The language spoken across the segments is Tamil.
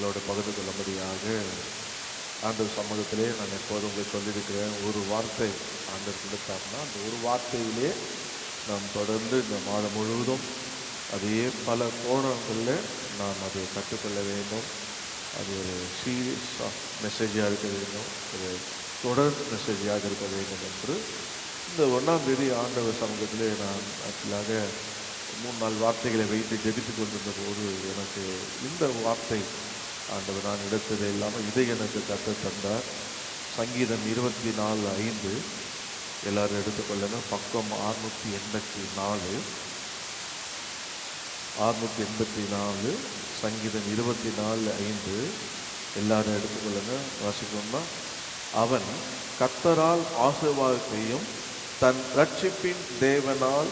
உங்களோட பகிர்ந்து கொள்ளும்படியாக ஆண்டவர் சமூகத்திலே நான் எப்போதும் உங்களுக்கு சொல்லியிருக்கிறேன். ஒரு வார்த்தை ஆண்டவர் கொடுத்தாருன்னா அந்த ஒரு வார்த்தையிலே நாம் தொடர்ந்து இந்த மாதம் முழுவதும் அதையே பல கோணங்களில் நாம் அதை கற்றுக்கொள்ள வேண்டும். அது ஒரு சீரியஸ் மெசேஜாக இருக்க வேண்டும், ஒரு தொடர் மெசேஜாக இருக்க வேண்டும் என்று இந்த 1ஆம் தேதி ஆண்டவர் சமூகத்திலே நான் ஆக்சுவலாக 3-4 வார்த்தைகளை வைத்து ஜெபித்து கொண்டிருந்த போது எனக்கு இந்த வார்த்தை ஆண்டவர் நான் எடுத்தது இல்லாமல் இதை எனக்கு கற்றுத் தந்தார். சங்கீதம் 24:5 எல்லாரும் எடுத்துக்கொள்ளணும். பக்கம் 684 சங்கீதம் 24:5 எல்லாரும் எடுத்துக்கொள்ளணும். வாசிக்கணும்னா, அவன் கர்த்தரால் ஆசீர்வாதத்தையும் தன் ரட்சிப்பின் தேவனால்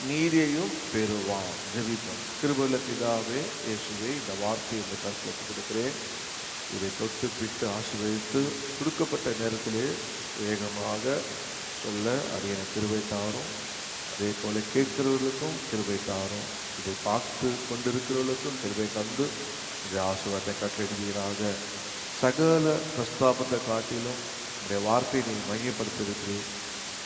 நீதியையும் பெறுவான். ஜெபிப்போம். கிருபையுள்ள பிதாவே, இயேசுவே, இந்த வார்த்தையை இந்த கருத்தில் கொடுக்கிறேன். இதை தொட்டு பிட்டு ஆசீர்வதித்து கொடுக்கப்பட்ட நேரத்திலே வேகமாக சொல்ல அரியணை கிருபை தாரும். அதே போல கேட்கிறவர்களுக்கும் கிருபை தாரும். இதை பார்த்து கொண்டிருக்கிறவர்களுக்கும் கிருபை தந்து இதை ஆசீர்வாதத்தை கட்டெடுக்கிறாக. சகல பிரஸ்தாபத்தை காட்டிலும் உடைய வார்த்தையை நீ மையப்படுத்தியிருக்கிறீர்.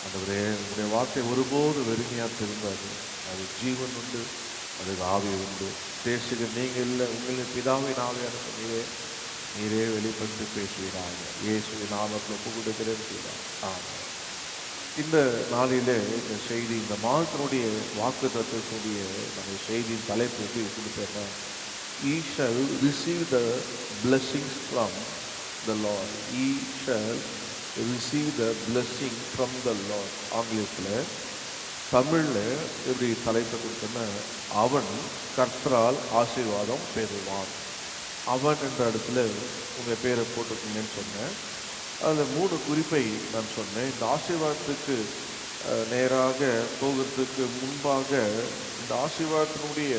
ஆண்டவரே, உடைய வார்த்தை ஒருபோது வெறுமையாக திரும்பாது. அது ஜீவன் உண்டு, அதுக்கு ஆவி உண்டு. பேசுகிற நீங்கள் இல்லை, உங்களின் பிதாவின் ஆவியான நீரே வெளிப்பட்டு பேசுவீராக. இயேசுவின் நாமத்தில் ஒப்பு கொடுக்கிறேன் செய்தார். ஆமாம். இந்த நாளிலே இந்த செய்தி, இந்த மாதத்தினுடைய வாக்கு தத்துவத்தினுடைய நம்ம செய்தியின் தலைப்பு எப்படி கொடுத்தேன்னா, Ye shall receive the blessings from the Lord. Ye shall receive the blessing from the Lord. ஆங்கிலத்தில், தமிழில் எப்படி தலைப்பு கொடுத்தோன்னா, அவன் கர்த்தரால் ஆசீர்வாதம் பெறுவான். அவன் என்ற இடத்துல உங்கள் பேரை போட்டுக்கீங்கன்னு சொன்னேன். அதில் 3 குறிப்பை நான் சொன்னேன். இந்த ஆசீர்வாதத்துக்கு நேராக போகிறதுக்கு முன்பாக இந்த ஆசீர்வாதத்தினுடைய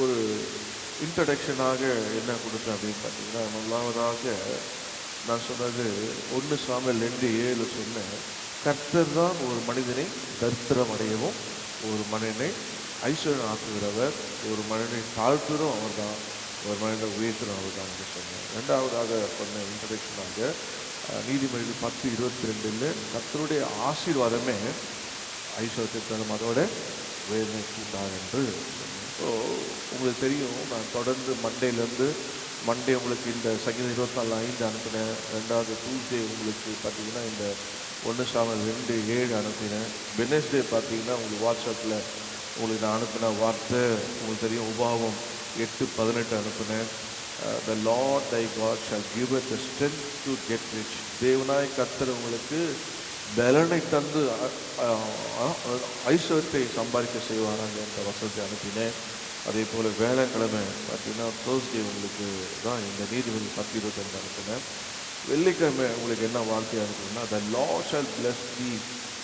ஒரு இன்ட்ரடக்ஷனாக என்ன கொடுத்தேன் அப்படின்னு பார்த்தீங்கன்னா, முதலாவதாக நான் சொன்னது 1 சாமுவேல் 2:7 சொன்னேன். கர்த்தர் தான் ஒரு மனிதனை தரித்திரம் அடையவும், ஒரு மனிதனை ஐஸ்வர்யம் ஆக்குகிறவர், ஒரு மனிதனை தாழ்த்துறோம் அவர் தான், ஒரு மனிதனை உயர்த்துறோம் அவர் தான் என்று சொன்னேன். 2ஆவதாக சொன்ன இன்ட்ரடக்ஷனாக நீதிமொழிகள் 10:22 கர்த்தருடைய ஆசீர்வாதமே ஐஸ்வர்யத்தை தரும், அதோட வேதனை கூட்டார் என்று சொன்னேன். ஸோ உங்களுக்கு தெரியும், நான் தொடர்ந்து மண்டே உங்களுக்கு இந்த சங்கீதம் 24:5 அனுப்பினேன். 2வது டியூஸ்டே உங்களுக்கு பார்த்தீங்கன்னா இந்த 1 சாமுவேல் 2:7 அனுப்பினேன். வெட்னஸ்டே பார்த்தீங்கன்னா உங்களுக்கு வாட்ஸ்அப்பில் உங்களுக்கு நான் அனுப்பின வார்த்தை உங்களுக்கு தெரியும், உபாகம் 8:18 அனுப்பினேன். The Lord thy God shall give us the strength to get rich. தேவனாய் கர்த்தர் உங்களுக்கு பலனை தந்து ஐஸ்வர்யத்தை சம்பாதிக்க செய்வாராங்க என்ற வசனத்தை அனுப்பினேன். அதே போல் வேலைக்கிழமை பார்த்தீங்கன்னா தேர்ஸ்டே உங்களுக்கு தான் இந்த நீதிபதி 10:22 அனுப்பினேன். வெள்ளிக்கிழமை உங்களுக்கு என்ன வார்த்தை அனுப்புனா, the Lord shall bless thee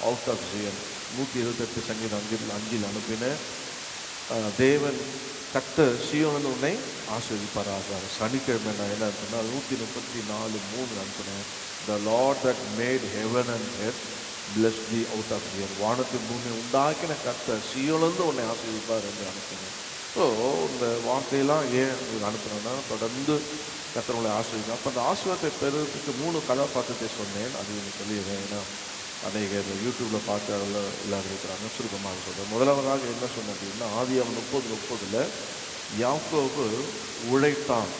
out of Zion 128 சங்கீதம் 5 அனுப்பினேன். தேவன் கர்த்தர் சீயோனிலிருந்து உன்னை ஆசீர்வதிப்பாராக. சனிக்கிழமை நான் என்ன அனுப்பினா 134:3 அனுப்பினேன். The Lord that made heaven and earth bless thee out of Zion. வானத்தின் பூமியை உண்டாக்கின கர்த்தர் சீயோனிலிருந்து உன்னை ஆசீர்வதிப்பார் என்று அனுப்பினேன். ஸோ இந்த வார்த்தையெல்லாம் ஏன் உங்களுக்கு அனுப்பினேன்னா, தொடர்ந்து கர்த்தர் உங்களை ஆசீர்வதிக்கும். அப்போ அந்த ஆசீர்வாதத்தை பெறுவதற்கு 3 கதாபாத்திரத்தை சொன்னேன். அது எனக்கு சொல்லிடுறேன். ஏன்னா அநேக யூடியூப்பில் பார்த்து அதில் எல்லாரும் இருக்கிறாங்க. சுருக்கமாக சொல்கிறேன். முதலாவதாக என்ன சொன்னேன் அப்படின்னா, ஆதியாகமம் 30:30 யாக்கோபு உழைத்தான்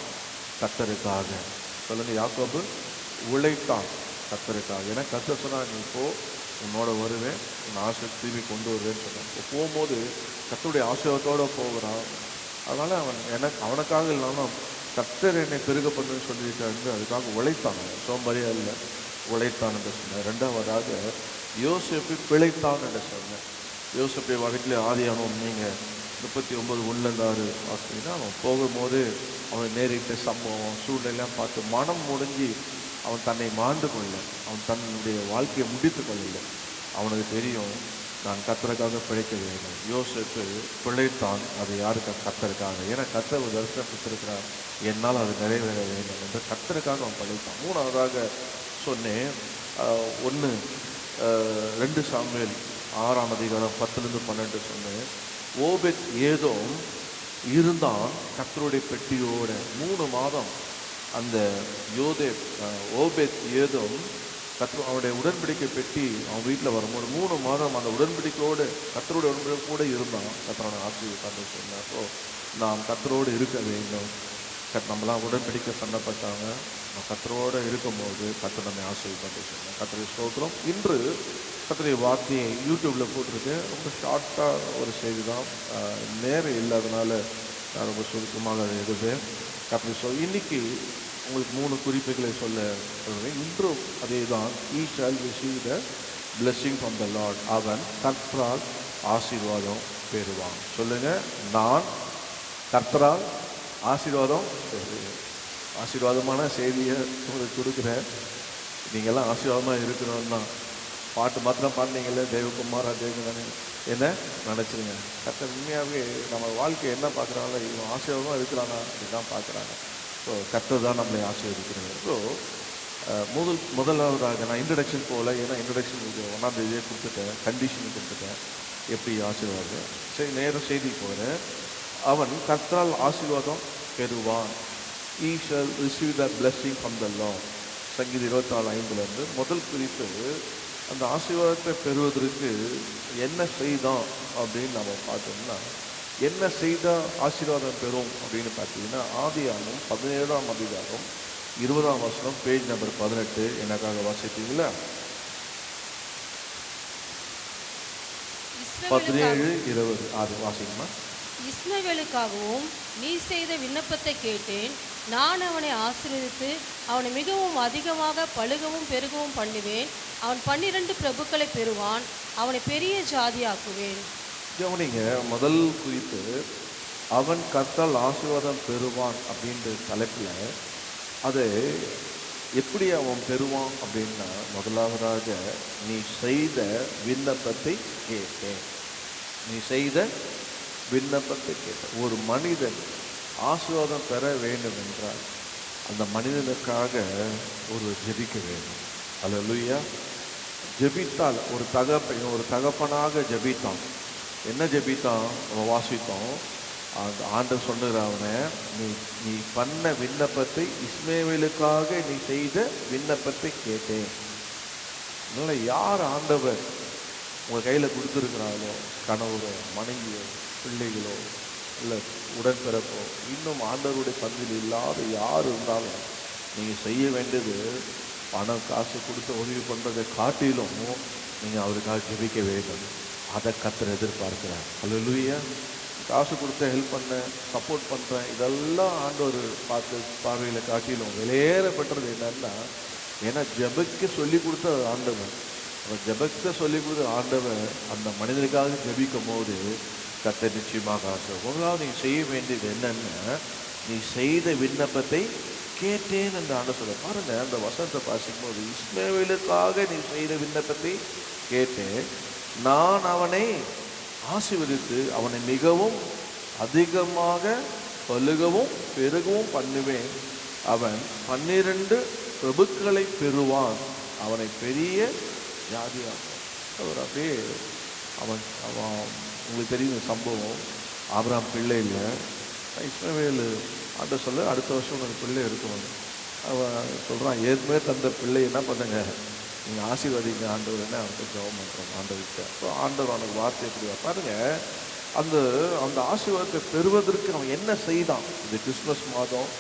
கர்த்தருக்காக. சொல்லுங்கள், யாக்கோபு உழைத்தான் கர்த்தருக்காக. ஏன்னா கர்த்தர் சொன்னால், நீ இப்போ உன்னோட வருவேன், உன் ஆசை திரும்பி கொண்டு வருவேன்னு சொன்னான். இப்போ போகும்போது கர்த்தருடைய ஆசீர்வாதத்தோடு போகிறான். அதனால் அவனுக்காக இல்லாமல் கர்த்தர் என்னை பெருக பண்ணுன்னு சொல்லியிருக்காரு. அதுக்காக உழைத்தான், சோம்பறியாக இல்லை, உழைத்தான் என்று சொன்னேன். 2ஆவதாக யோசேப்பு பிழைத்தான் என்று சொன்னேன். யோசேப்பை வாழ்க்கையில் ஆதியாகமம் நீங்கள் 39:1-6 வாசிங்கன்னா, அவன் போகும்போது அவன் நேரிட்ட சம்பவம் சூழ்நிலையெல்லாம் பார்த்து மனம் முடிஞ்சு அவன் தன்னை மாண்டு கொள்ள, அவன் தன்னுடைய வாழ்க்கையை முடித்து கொள்ளலை. அவனுக்கு தெரியும், நான் கர்த்தருக்காக பிழைக்க வேண்டும். யோசேப்பு பிழைத்தான். அது யாருக்கு? கர்த்தருக்காக. ஏன்னா கர்த்தர் ஒரு தரிசனம் கொடுத்திருக்கிறார், என்னால் அது நிறைவேற வேண்டும் என்று கர்த்தருக்காக அவன் பிழைத்தான். 3ஆவதாக சொன்னேன் 2 சாமுவேல் 6:10-12 சொன்னேன். ஓபேத் ஏதோம் இருந்தான் கர்த்தருடைய பெட்டியோட 3 மாதம். அந்த ஓபேத் ஏதோம் அவனுடைய உடன்படிக்கை பெட்டி அவன் வீட்டில் வரும்போது 3 மாதம் அந்த உடன்படிக்கையோடு கர்த்தருடைய உடன்படிக்கையோடு இருந்தான். கர்த்தரோட ஆசீர்வாதத்தை சொன்னார். ஸோ நாம் கர்த்தரோடு இருக்க வேண்டும். நம்மளாம் உடன்படிக்கை பண்ணப்பட்டாங்க. கர்த்தரோடு இருக்கும்போது கர்த்தர் நம்மை ஆசீர்வாதத்தை சொன்னார். கர்த்தருடைய ஸ்தோத்திரம். இன்று கர்த்தருடைய வார்த்தையை யூடியூப்பில் போட்டிருக்கேன். ரொம்ப ஷார்ட்டாக ஒரு செய்தி தான், நேரம் இல்லாதனால நான் ரொம்ப சுருக்கமாக அதை எழுதுவேன். கர்த்தர் இன்னைக்கு உங்களுக்கு 3 குறிப்புகளை சொல்லுவேன். இன்றும் அதே தான். I shall receive the blessing from the Lord. அவன் கர்த்தரால் ஆசீர்வாதம் பெறுவான். சொல்லுங்கள், நான் கர்த்தரால் ஆசீர்வாதம் பெறுவேன். ஆசீர்வாதமான செய்தியை உங்களுக்கு கொடுக்குறேன். நீங்கள்லாம் ஆசீர்வாதமாக இருக்கணும்னா பாட்டு மாத்திரம் பாடினீங்களே, தேவகுமாரா தேவகுமாரா என்ன நினச்சிருங்க. கர்த்தர் உண்மையாகவே நம்ம வாழ்க்கையை என்ன பார்க்குறாங்களோ, இவன் ஆசீர்வாதமாக இருக்கிறானா இதுதான் பார்க்குறாங்க. ஸோ கர்த்தர் தான் நம்மளை ஆசீர்வதிக்கிறாங்க. ஸோ முதலாவதாக நான் இன்ட்ரடக்ஷன் போகல, ஏன்னா இன்ட்ரடக்ஷன் 1ஆம் தேதியே கொடுத்துட்டேன், கண்டிஷன் கொடுத்துட்டேன் எப்படி ஆசீர்வாதம். சரி, நேரம் செய்தி போகிறேன். அவன் கர்த்தரால் ஆசீர்வாதம் பெறுவான். He shall receive the blessing from the Lord. சங்கீதம் 24:5 முதல் குறிப்பு. அந்த ஆசீர்வாதத்தை பெறுவதற்கு என்ன செய்தான் அப்படின்னு நம்ம பார்த்தோம்னா, என்ன செய்தால் ஆசீர்வாதம் பெறும் அப்படின்னு பார்த்தீங்கன்னா, ஆதியாகமம் 17ஆம் அதிகாரம் 20ஆம் வசனம், பேஜ் நம்பர் 18. எனக்காக வாசிப்பீங்களா? 17:20 அது வாசிக்குமா? இஸ்மவேலுக்காகவும் நீ செய்த விண்ணப்பத்தை கேட்டேன். நான் அவனை ஆசீர்வதித்து அவனை மிகவும் அதிகமாக பலுகவும் பெருகவும் பண்ணுவேன். அவன் 12 பிரபுக்களை பெறுவான். அவனை பெரிய ஜாதியாக்குவேன். கவனிங்க, முதல் குறிப்பு அவன் கர்த்தரால் ஆசீர்வாதம் பெறுவான் அப்படின்ற தலைப்பில் அது எப்படி அவன் பெறுவான் அப்படின்னா, முதலாவதாக நீ செய்த விண்ணப்பத்தை கேட்டேன். நீ செய்த விண்ணப்பத்தை கேட்டேன். ஒரு மனிதன் ஆசீர்வாதம் பெற வேண்டும் என்றால் அந்த மனிதனுக்காக ஒரு ஜெபிக்க வேண்டும். அல்லேலூயா. ஜெபித்தால் ஒரு தகப்பனாக ஜெபித்தான். என்ன ஜெபித்தான்? அவன் வாசித்தோம். அந்த ஆண்டவர் சொன்ன அவனை, நீ பண்ண விண்ணப்பத்தை, இஸ்மவேலுக்காக நீ செய்த விண்ணப்பத்தை கேட்டேன். அதனால யார் ஆண்டவர் உங்கள் கையில் கொடுத்துருக்கிறாங்களோ, கணவரோ மனைவியோ பிள்ளைகளோ இல்லை உடன்பிறப்போ, இன்னும் ஆண்டவருடைய பந்தில் இல்லாத யார் இருந்தாலும் நீங்கள் செய்ய வேண்டியது பணம் காசு கொடுத்து உதவி பண்ணுறதை காட்டிலும் நீங்கள் அவருக்காக ஜெபிக்க வேண்டும். அதை கர்த்தர் எதிர்பார்க்கிறார். அல்லேலூயா. காசு கொடுத்த ஹெல்ப் பண்ண சப்போர்ட் பண்ணுறேன், இதெல்லாம் ஆண்டவர் பார்வையில் காட்டிலும் வெளியேறப்பட்டது என்னன்னா, ஏன்னா ஜெபிக்க சொல்லி கொடுத்த ஆண்டவன். அவன் ஜெபிக்க சொல்லி கொடுத்த ஆண்டவன் அந்த மனிதனுக்காக ஜெபிக்கும் போது கர்த்தர் நிச்சயமாக ஆசை. முதலாவது நீ செய்ய வேண்டியது என்னன்னா, நீ செய்த விண்ணப்பத்தை கேட்டேன் என்று ஆண்டவர் சொல்ல. பாருங்க, அந்த வசனத்தை வாசிக்கும் போது, இஸ்மவேலுக்காக நீ செய்த விண்ணப்பத்தை கேட்டேன், நான் அவனை ஆசீர்வதித்து அவனை மிகவும் அதிகமாக பலுகவும் பெருகவும் பண்ணுவேன். அவன் 12 பிரபுக்களை பெறுவான். அவனை பெரிய ஜாதியாகும். அவர் அப்படியே அவன் உங்களுக்கு தெரியும் சம்பவம். ஆபிரகாம் பிள்ளை இல்லை, இஸ்மவேல் ஆண்டவர் சொல்ல அடுத்த வருஷம் உனக்கு பிள்ளை இருக்கும். அவன் சொல்கிறான், ஏற்கனவே தந்த பிள்ளை என்ன பண்ணுங்க, நீங்கள் ஆசீர்வதிங்க ஆண்டவர், என்ன அவனுக்கு ஜெபம் பண்ணுறோம் ஆண்டவர்கிட்ட. ஸோ ஆண்டவர் அவனுக்கு வார்த்தை எப்படி பாருங்க. அந்த ஆசீர்வாதத்தை பெறுவதற்கு அவன் என்ன செய்தான்? இது கிறிஸ்மஸ் மாதம்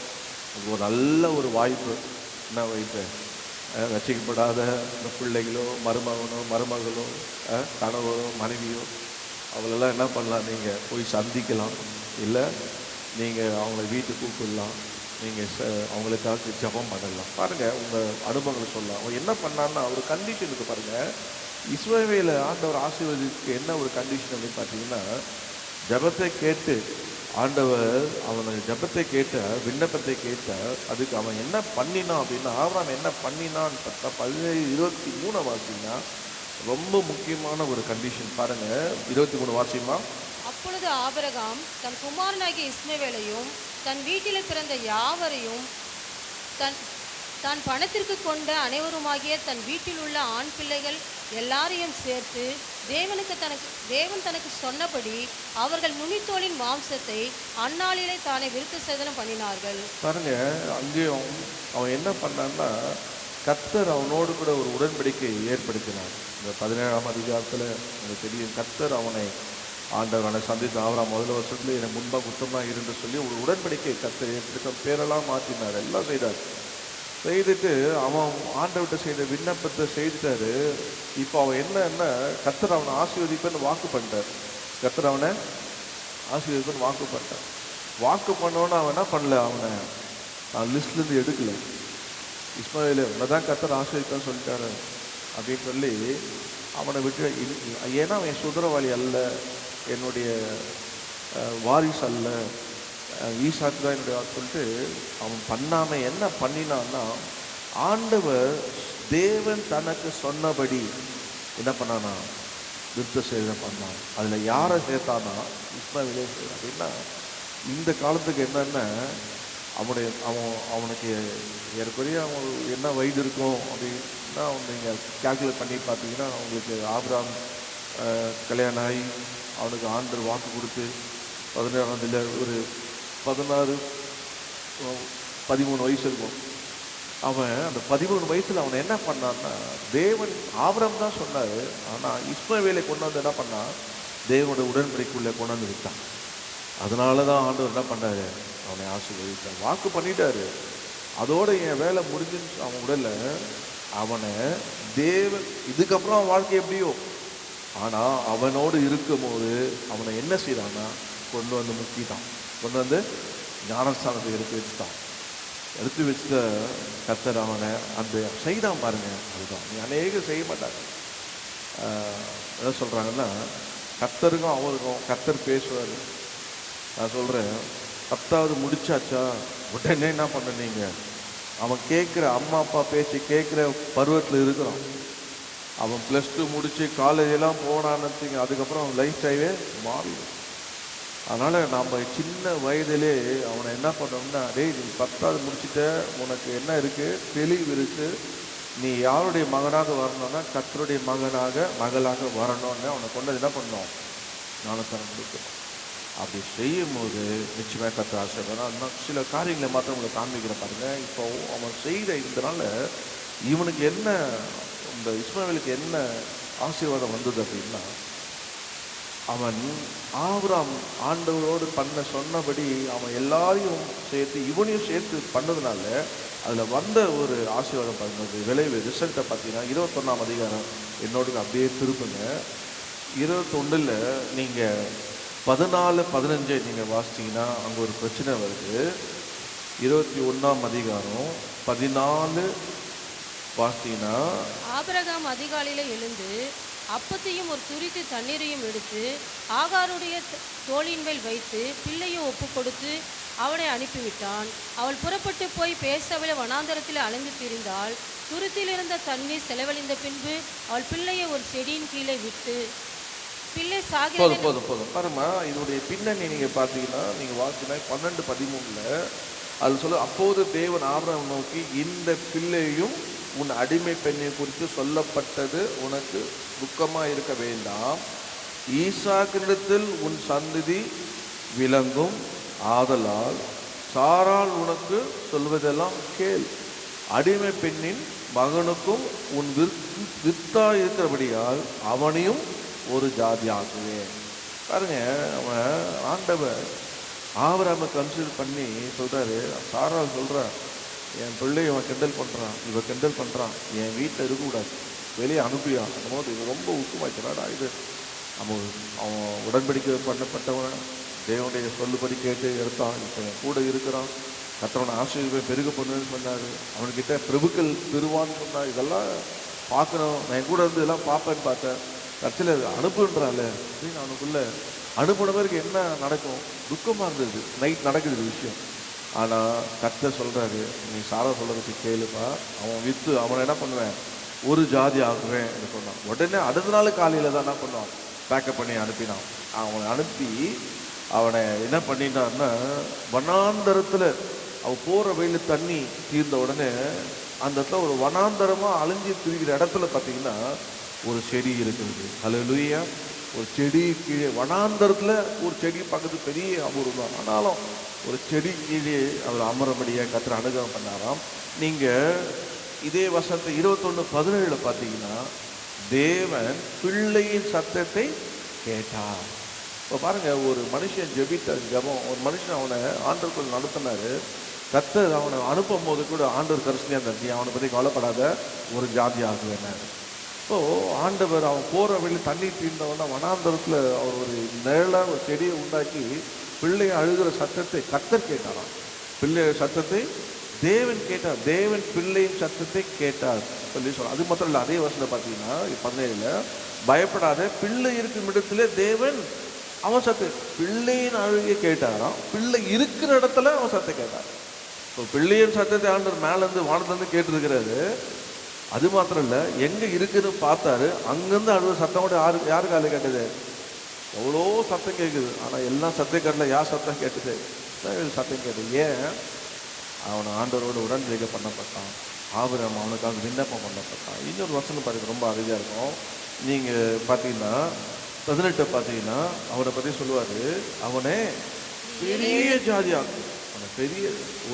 ஒரு நல்ல ஒரு வாய்ப்பு. என்ன வாய்ப்பு? ரசிக்கப்படாத இந்த பிள்ளைகளோ மருமகளோ கணவரோ மனைவியோ அவங்களெல்லாம் என்ன பண்ணலாம், நீங்கள் போய் சந்திக்கலாம். இல்லை நீங்கள் அவங்கள வீட்டுக்கு கூப்பிடலாம். நீங்கள் அவங்களுக்காக ஜெபம் பண்ணலாம். பாருங்கள், உங்கள் அனுபவங்களை சொல்லலாம். அவன் என்ன பண்ணான்னா, ஒரு கண்டிஷனுக்கு பாருங்கள். இஸ்மவேலை ஆண்டவர் ஆசீர்வதிக்கு என்ன ஒரு கண்டிஷன் அப்படின்னு பார்த்தீங்கன்னா, ஜெபத்தை கேட்டு ஆண்டவர் அவனுக்கு ஜெபத்தை கேட்ட விண்ணப்பத்தை கேட்ட அதுக்கு அவன் என்ன பண்ணினான் அப்படின்னா, ஆபிரகாம் என்ன பண்ணினான்னு பார்த்தா 17:23 வாசிங்கன்னா ரொம்ப முக்கியமான ஒரு கண்டிஷன். பாருங்கள், 23 வாசிமா. அப்பொழுது ஆபிரகாம் தன் குமாரனாகிய இஸ்மவேலையும் தன் வீட்டில் பிறந்த யாவரையும் தான் பணத்திற்கு கொண்ட அனைவருமாகிய தன் வீட்டில் உள்ள ஆண் பிள்ளைகள் எல்லாரையும் சேர்த்து தேவன் தனக்கு சொன்னபடி அவர்கள் நுனித்தோலின் மாம்சத்தை அந்நாளிலே தானே விருத்த சேதனம் பண்ணினார்கள். பாருங்க, அங்கேயும் அவன் என்ன பண்ணான்னா, கர்த்தர் அவனோடு கூட ஒரு உடன்படிக்கை ஏற்படுத்தினார். இந்த 17ஆம் அதிகாரத்தில் எனக்கு தெரியும், கர்த்தர் ஆண்டவனை சந்தித்து ஆவராம் முதல் வருஷத்துல எனக்கு முன்பாக குற்றமாக இருந்து சொல்லி ஒரு உடன்படிக்கை கர்த்தர் ஏற்படுத்த பேரெல்லாம் மாற்றினார், எல்லாம் செய்தார். செய்துட்டு அவன் ஆண்டவர்கிட்ட செய்த விண்ணப்பத்தை செய்துட்டாரு. இப்போ அவன் என்னன்னா, கர்த்தர் அவனை ஆசீர்வதிப்பேன்னு வாக்கு பண்ணிட்டார். கர்த்தர் அவனை ஆசீர்வதிப்பேன்னு வாக்கு பண்ணிட்டார். வாக்கு பண்ணோன்னு அவன் என்ன பண்ணல, அவனை லிஸ்ட்லேருந்து எடுக்கல. இஸ்மாயிலே உன்னை தான் கர்த்தர் ஆசீர்வதிப்பேன்னு சொல்லிட்டாரு அப்படின்னு சொல்லி அவனை விட்டு, ஏன்னா அவன் சுதரவாளி அல்ல, என்னுடைய வாரிசு அல்ல, ஈசாக்கு தான் என்னுடைய சொல்லிட்டு அவன் பண்ணாமல் என்ன பண்ணினான்னா, ஆண்டவர் தேவன் தனக்கு சொன்னபடி என்ன பண்ணானா, விருத்த சேதனம் பண்ணான். அதில் யாரை சேர்த்தானா, இஸ்மாயிலே அப்படின்னா இந்த காலத்துக்கு என்னென்ன அவனுக்கு ஏற்கனவே அவன் என்ன வயது இருக்கும் அப்படின்னா நீங்கள் கேல்குலேட் பண்ணி பார்த்தீங்கன்னா, அவங்களுக்கு ஆபிரகாம் கல்யாணம் ஆகி அவனுக்கு ஆண்டவர் வாக்கு கொடுத்து 17ஆம் ஒரு 13 வயசு இருக்கும். அவன் அந்த 13 வயசில் அவன் என்ன பண்ணான்னா, தேவன் ஆபிரகாம் தான் சொன்னார், ஆனால் இஸ்மவேலை கொண்டு வந்து என்ன பண்ணான், தேவனோட உடன்படிக்கைக்குள்ளே கொண்டு வந்து விட்டான். அதனால தான் ஆண்டவர் என்ன பண்ணாரு, அவனை ஆசீர்வதித்தார். வாக்கு பண்ணிட்டாரு, அதோட என் வேலை முடிஞ்சுன்னு அவன் உடல. அவனை தேவன் இதுக்கப்புறம் அவன் வாழ்க்கை எப்படியோ, ஆனால் அவனோடு இருக்கும் போது அவனை என்ன செய்தான்னா, கொண்டு வந்து முக்கிட்டான், கொண்டு வந்து ஞானஸ்தானத்தை எடுத்து வச்சுட்ட கர்த்தர் அவனை அந்த செய்தான் பாருங்க. அதுதான் நீ அநேகம் செய்ய மாட்டாங்க. என்ன சொல்கிறாங்கன்னா, கர்த்தருக்கும் அவருக்கும் கர்த்தர் பேசுவார். நான் சொல்கிறேன், 10வது முடிச்சாச்சா, உடனே என்ன பண்ணுனீங்க, அவன் கேட்குற அம்மா அப்பா பேச்சு கேட்குற பருவத்தில் இருக்கிறான். அவன் +2 முடித்து காலேஜெல்லாம் போனான்னு வச்சுங்க, அதுக்கப்புறம் அவன் லைஃப் ஸ்டைலே மாறிடும். அதனால் நம்ம சின்ன வயதிலே அவனை என்ன பண்ணோம்னா, டேய் நீ 10வது முடிச்சுட்ட, உனக்கு என்ன இருக்குது, தெளிவு இருக்குது, நீ யாருடைய மகனாக வரணும்னா கர்த்தருடைய மகளாக வரணும்னு அவனை கொண்டு என்ன பண்ணோம், ஞானஸ்தானம் கொடுக்கணும். அப்படி செய்யும் போது நிச்சயமாக கர்த்தர் ஆசீர்வாதம். நான் சில காரியங்களை மாத்திரம் உங்களுக்கு காண்பிக்கிற பாருங்க. இப்போ அவன் செய்த இதனால இவனுக்கு என்ன, இந்த இஸ்மாவேலுக்கு என்ன ஆசீர்வாதம் வந்தது அப்படின்னா, அவன் ஆபிரகாம் ஆண்டவரோடு சொன்னபடி அவன் எல்லாரையும் சேர்த்து இவனையும் சேர்த்து பண்ணதுனால அதில் வந்த ஒரு ஆசீர்வாதம் பண்ணுறது விளைவு ரிசல்ட்டை பார்த்தீங்கன்னா 21ஆம் அதிகாரம் என்னோட அப்படியே திருப்புங்க. 21ல் நீங்கள் 14-15 நீங்கள் வாசிச்சிங்கன்னா அங்கே ஒரு பிரச்சனை வருது. 21ஆம் அதிகாரம் 14 வாசித்தீங்கன்னா, ஆபிரகாம் அதிகாலையில எழுந்து அப்பத்தையும் ஒரு துரித்து தண்ணீரையும் எடுத்து ஆகாருடைய தோளின் மேல் வைத்து பிள்ளையை ஒப்பு கொடுத்து அவனை அனுப்பிவிட்டான். அவள் புறப்பட்டு போய் பேசவில வனாந்தரத்தில் அலைந்து திரிந்தாள். துருத்தில் இருந்த தண்ணீர் செலவழிந்த பின்பு அவள் பிள்ளையை ஒரு செடியின் கீழே விட்டு பிள்ளை சாகிறது. போதும் பாருமா, இதனுடைய பின்னணி நீங்கள் பார்த்தீங்கன்னா, நீங்கள் வாசினா 12-13 அது சொல்ல, அப்போது தேவன் ஆபிரகாமை நோக்கி, இந்த பிள்ளையும் உன் அடிமை பெண்ணை குறித்து சொல்லப்பட்டது உனக்கு துக்கமாக இருக்க வேண்டாம், ஈசாக்கினிடத்தில் உன் சந்ததி விளங்கும், ஆதலால் சாராள் உனக்கு சொல்வதெல்லாம் கேள், அடிமை பெண்ணின் மகனுக்கும் உன் வித்தாய் இருக்கிறபடியால் அவனையும் ஒரு ஜாதி ஆக்குவேன். பாருங்க, அவன் ஆண்டவர் ஆபிரகாமை கன்சிடர் பண்ணி சொல்றாரு. சாராள் சொல்றா, என் பிள்ளை இவன் கிண்டல் பண்ணுறான், இவன் கிண்டல் பண்ணுறான், என் வீட்டில் இருக்கக்கூடாது, வெளியே அனுப்பியான். அந்த போது இது ரொம்ப ஊக்கமாச்சுனாடா. இது அவன் உடன்படிக்கை பண்ணப்பட்டவன், தேவனுடைய சொல்லுபடி கேட்டு எடுத்தான், இப்போ என் கூட இருக்கிறான், கர்த்தரவனை ஆசீர்வாதம் பெருக பண்ணுன்னு சொன்னார், அவன்கிட்ட பிரபுக்கள் பெறுவான்னு சொன்னார். இதெல்லாம் பார்க்கணும், நான் என் கூட இருந்து இதெல்லாம் பார்ப்பேன்னு பார்த்தேன். கடைசியில் அனுப்புன்றாள் அப்படின்னு அவனுக்குள்ளே அனுப்புனவருக்கு என்ன நடக்கும், துக்கமாக இருந்தது. நைட் நடக்குது விஷயம். ஆனால் கர்த்தர் சொல்கிறாரு, நீ சாரா சொல்கிறதுக்கு கேளுப்பா, அவன் விற்று அவனை என்ன பண்ணுவேன், ஒரு ஜாதி ஆகுவேன் சொன்னான். உடனே அடுத்த நாள் காலையில் தான் என்ன பண்ணுவான், பேக்கப் பண்ணி அனுப்பினான். அவனை அனுப்பி அவனை என்ன பண்ணிட்டான்னா, வனாந்தரத்தில் அவன் போகிற வெயில் தண்ணி தீர்ந்த உடனே அந்த இடத்துல ஒரு வனாந்தரமாக அழிஞ்சு திரிகிற இடத்துல பார்த்தீங்கன்னா ஒரு செடி இருக்குது. ஹல்லேலூயா. ஒரு செடி கீழே வனாந்தரத்தில் ஒரு செடி பக்கத்து பெரிய அபூர்வம் தான். ஆனாலும் ஒரு செடி கீழே அவர் அமரபடியாக கர்த்தர் அனுகிரகம் பண்ணாராம். நீங்கள் இதே வசனத்தை 21:17 பார்த்தீங்கன்னா தேவன் பிள்ளையின் சத்தத்தை கேட்டார். இப்போ பாருங்கள், ஒரு மனுஷன் ஜெபித்த ஜெபம், ஒரு மனுஷன் அவனை ஆண்டவருக்குள் நடத்தினாரு. கர்த்தர் அவனை அனுப்பும் போது கூட ஆண்டவர் கரிசனையாக இருந்தார், நீ அவனை பற்றி கவலைப்படாத, ஒரு ஜாதி ஆகுவேன். ஸோ ஆண்டவர் அவன் போகிற வழி தண்ணி தீர்ந்தவனா வனாந்தரத்தில் அவர் ஒரு நிழலாக ஒரு செடியை உண்டாக்கி பிள்ளையை அழுகிற சத்தத்தை கர்த்தர் கேட்டாராம். பிள்ளைய சத்தத்தை தேவன் கேட்டார். தேவன் பிள்ளையின் சத்தத்தை கேட்டார் சொல்லி சொல்ல. அது மாத்திரம் இல்லை, அதே வருஷத்தில் பார்த்தீங்கன்னா 17 பயப்படாத, பிள்ளை இருக்கும் இடத்துல தேவன் அவன் சத்து பிள்ளையின் அழுகை கேட்டாராம். பிள்ளை இருக்கிற இடத்துல அவன் சத்தத்தை கேட்டார். இப்போ பிள்ளையின் சத்தத்தை ஆண்டவர் மேலேருந்து வானத்துலேருந்து கேட்டுருக்கிறாரு. அது மாத்திரம் இல்லை, எங்கே இருக்குன்னு பார்த்தாரு. அங்கேருந்து அழுகிற சத்தம் கூட யாரு காலையில் கேட்டது? எவ்வளோ சத்தம் கேட்குது, ஆனால் எல்லாம் சத்தம் கேட்டல. யார் சத்தம் கேட்டது? சத்தம் கேட்டது. ஏன்? அவனை ஆண்டவரோடு உடன்படிக்கை பண்ணப்பட்டான். ஆபிரகாம் அவனுக்காக விண்ணப்பம் பண்ணப்பட்டான். இன்னொரு வசனம் பாருங்க, ரொம்ப அழகாக இருக்கும். நீங்கள் பார்த்தீங்கன்னா 18 பார்த்தீங்கன்னா அவனை பற்றி சொல்லுவார், அவனை பெரிய ஜாதி ஆக்கு. அவனை பெரிய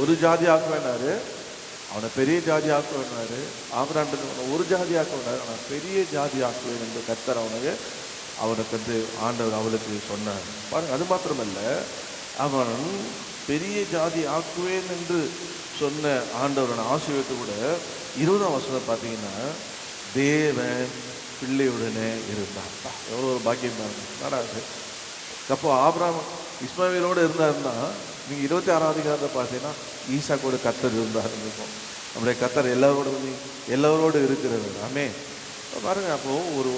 ஒரு ஜாதி ஆக்குவேனாரு, அவனை பெரிய ஜாதி ஆக்குவேனாரு. ஆபிரகாம் ஒரு ஜாதி ஆக்குவேனாரு, ஆனால் பெரிய ஜாதி ஆக்குவேன் என்று கர்த்தர் அவனுக்கு வந்து ஆண்டவர் அவளுக்கு சொன்னார். பாருங்க, அது மாத்திரமல்ல, அவன் பெரிய ஜாதி ஆக்குவேன் என்று சொன்ன ஆண்டவரோட ஆசீர்வாதத்தை கூட 20ஆம் வசனம் பார்த்தீங்கன்னா தேவன் பிள்ளையுடனே இருந்தார். எவ்வளோ ஒரு பாக்கியம் பாருங்க. நடாது அப்போ ஆபிரகாம் இஸ்மாவேலோடு இருந்தாருன்னா நீங்கள் 26ஆம் அதிகாரத்தை பார்த்தீங்கன்னா ஈசா கூட கர்த்தர் இருந்தார் இருக்கும். நம்முடைய கர்த்தர் எல்லாரோடு இருக்கிறது. ஆமே பாருங்க. அப்போது ஒரு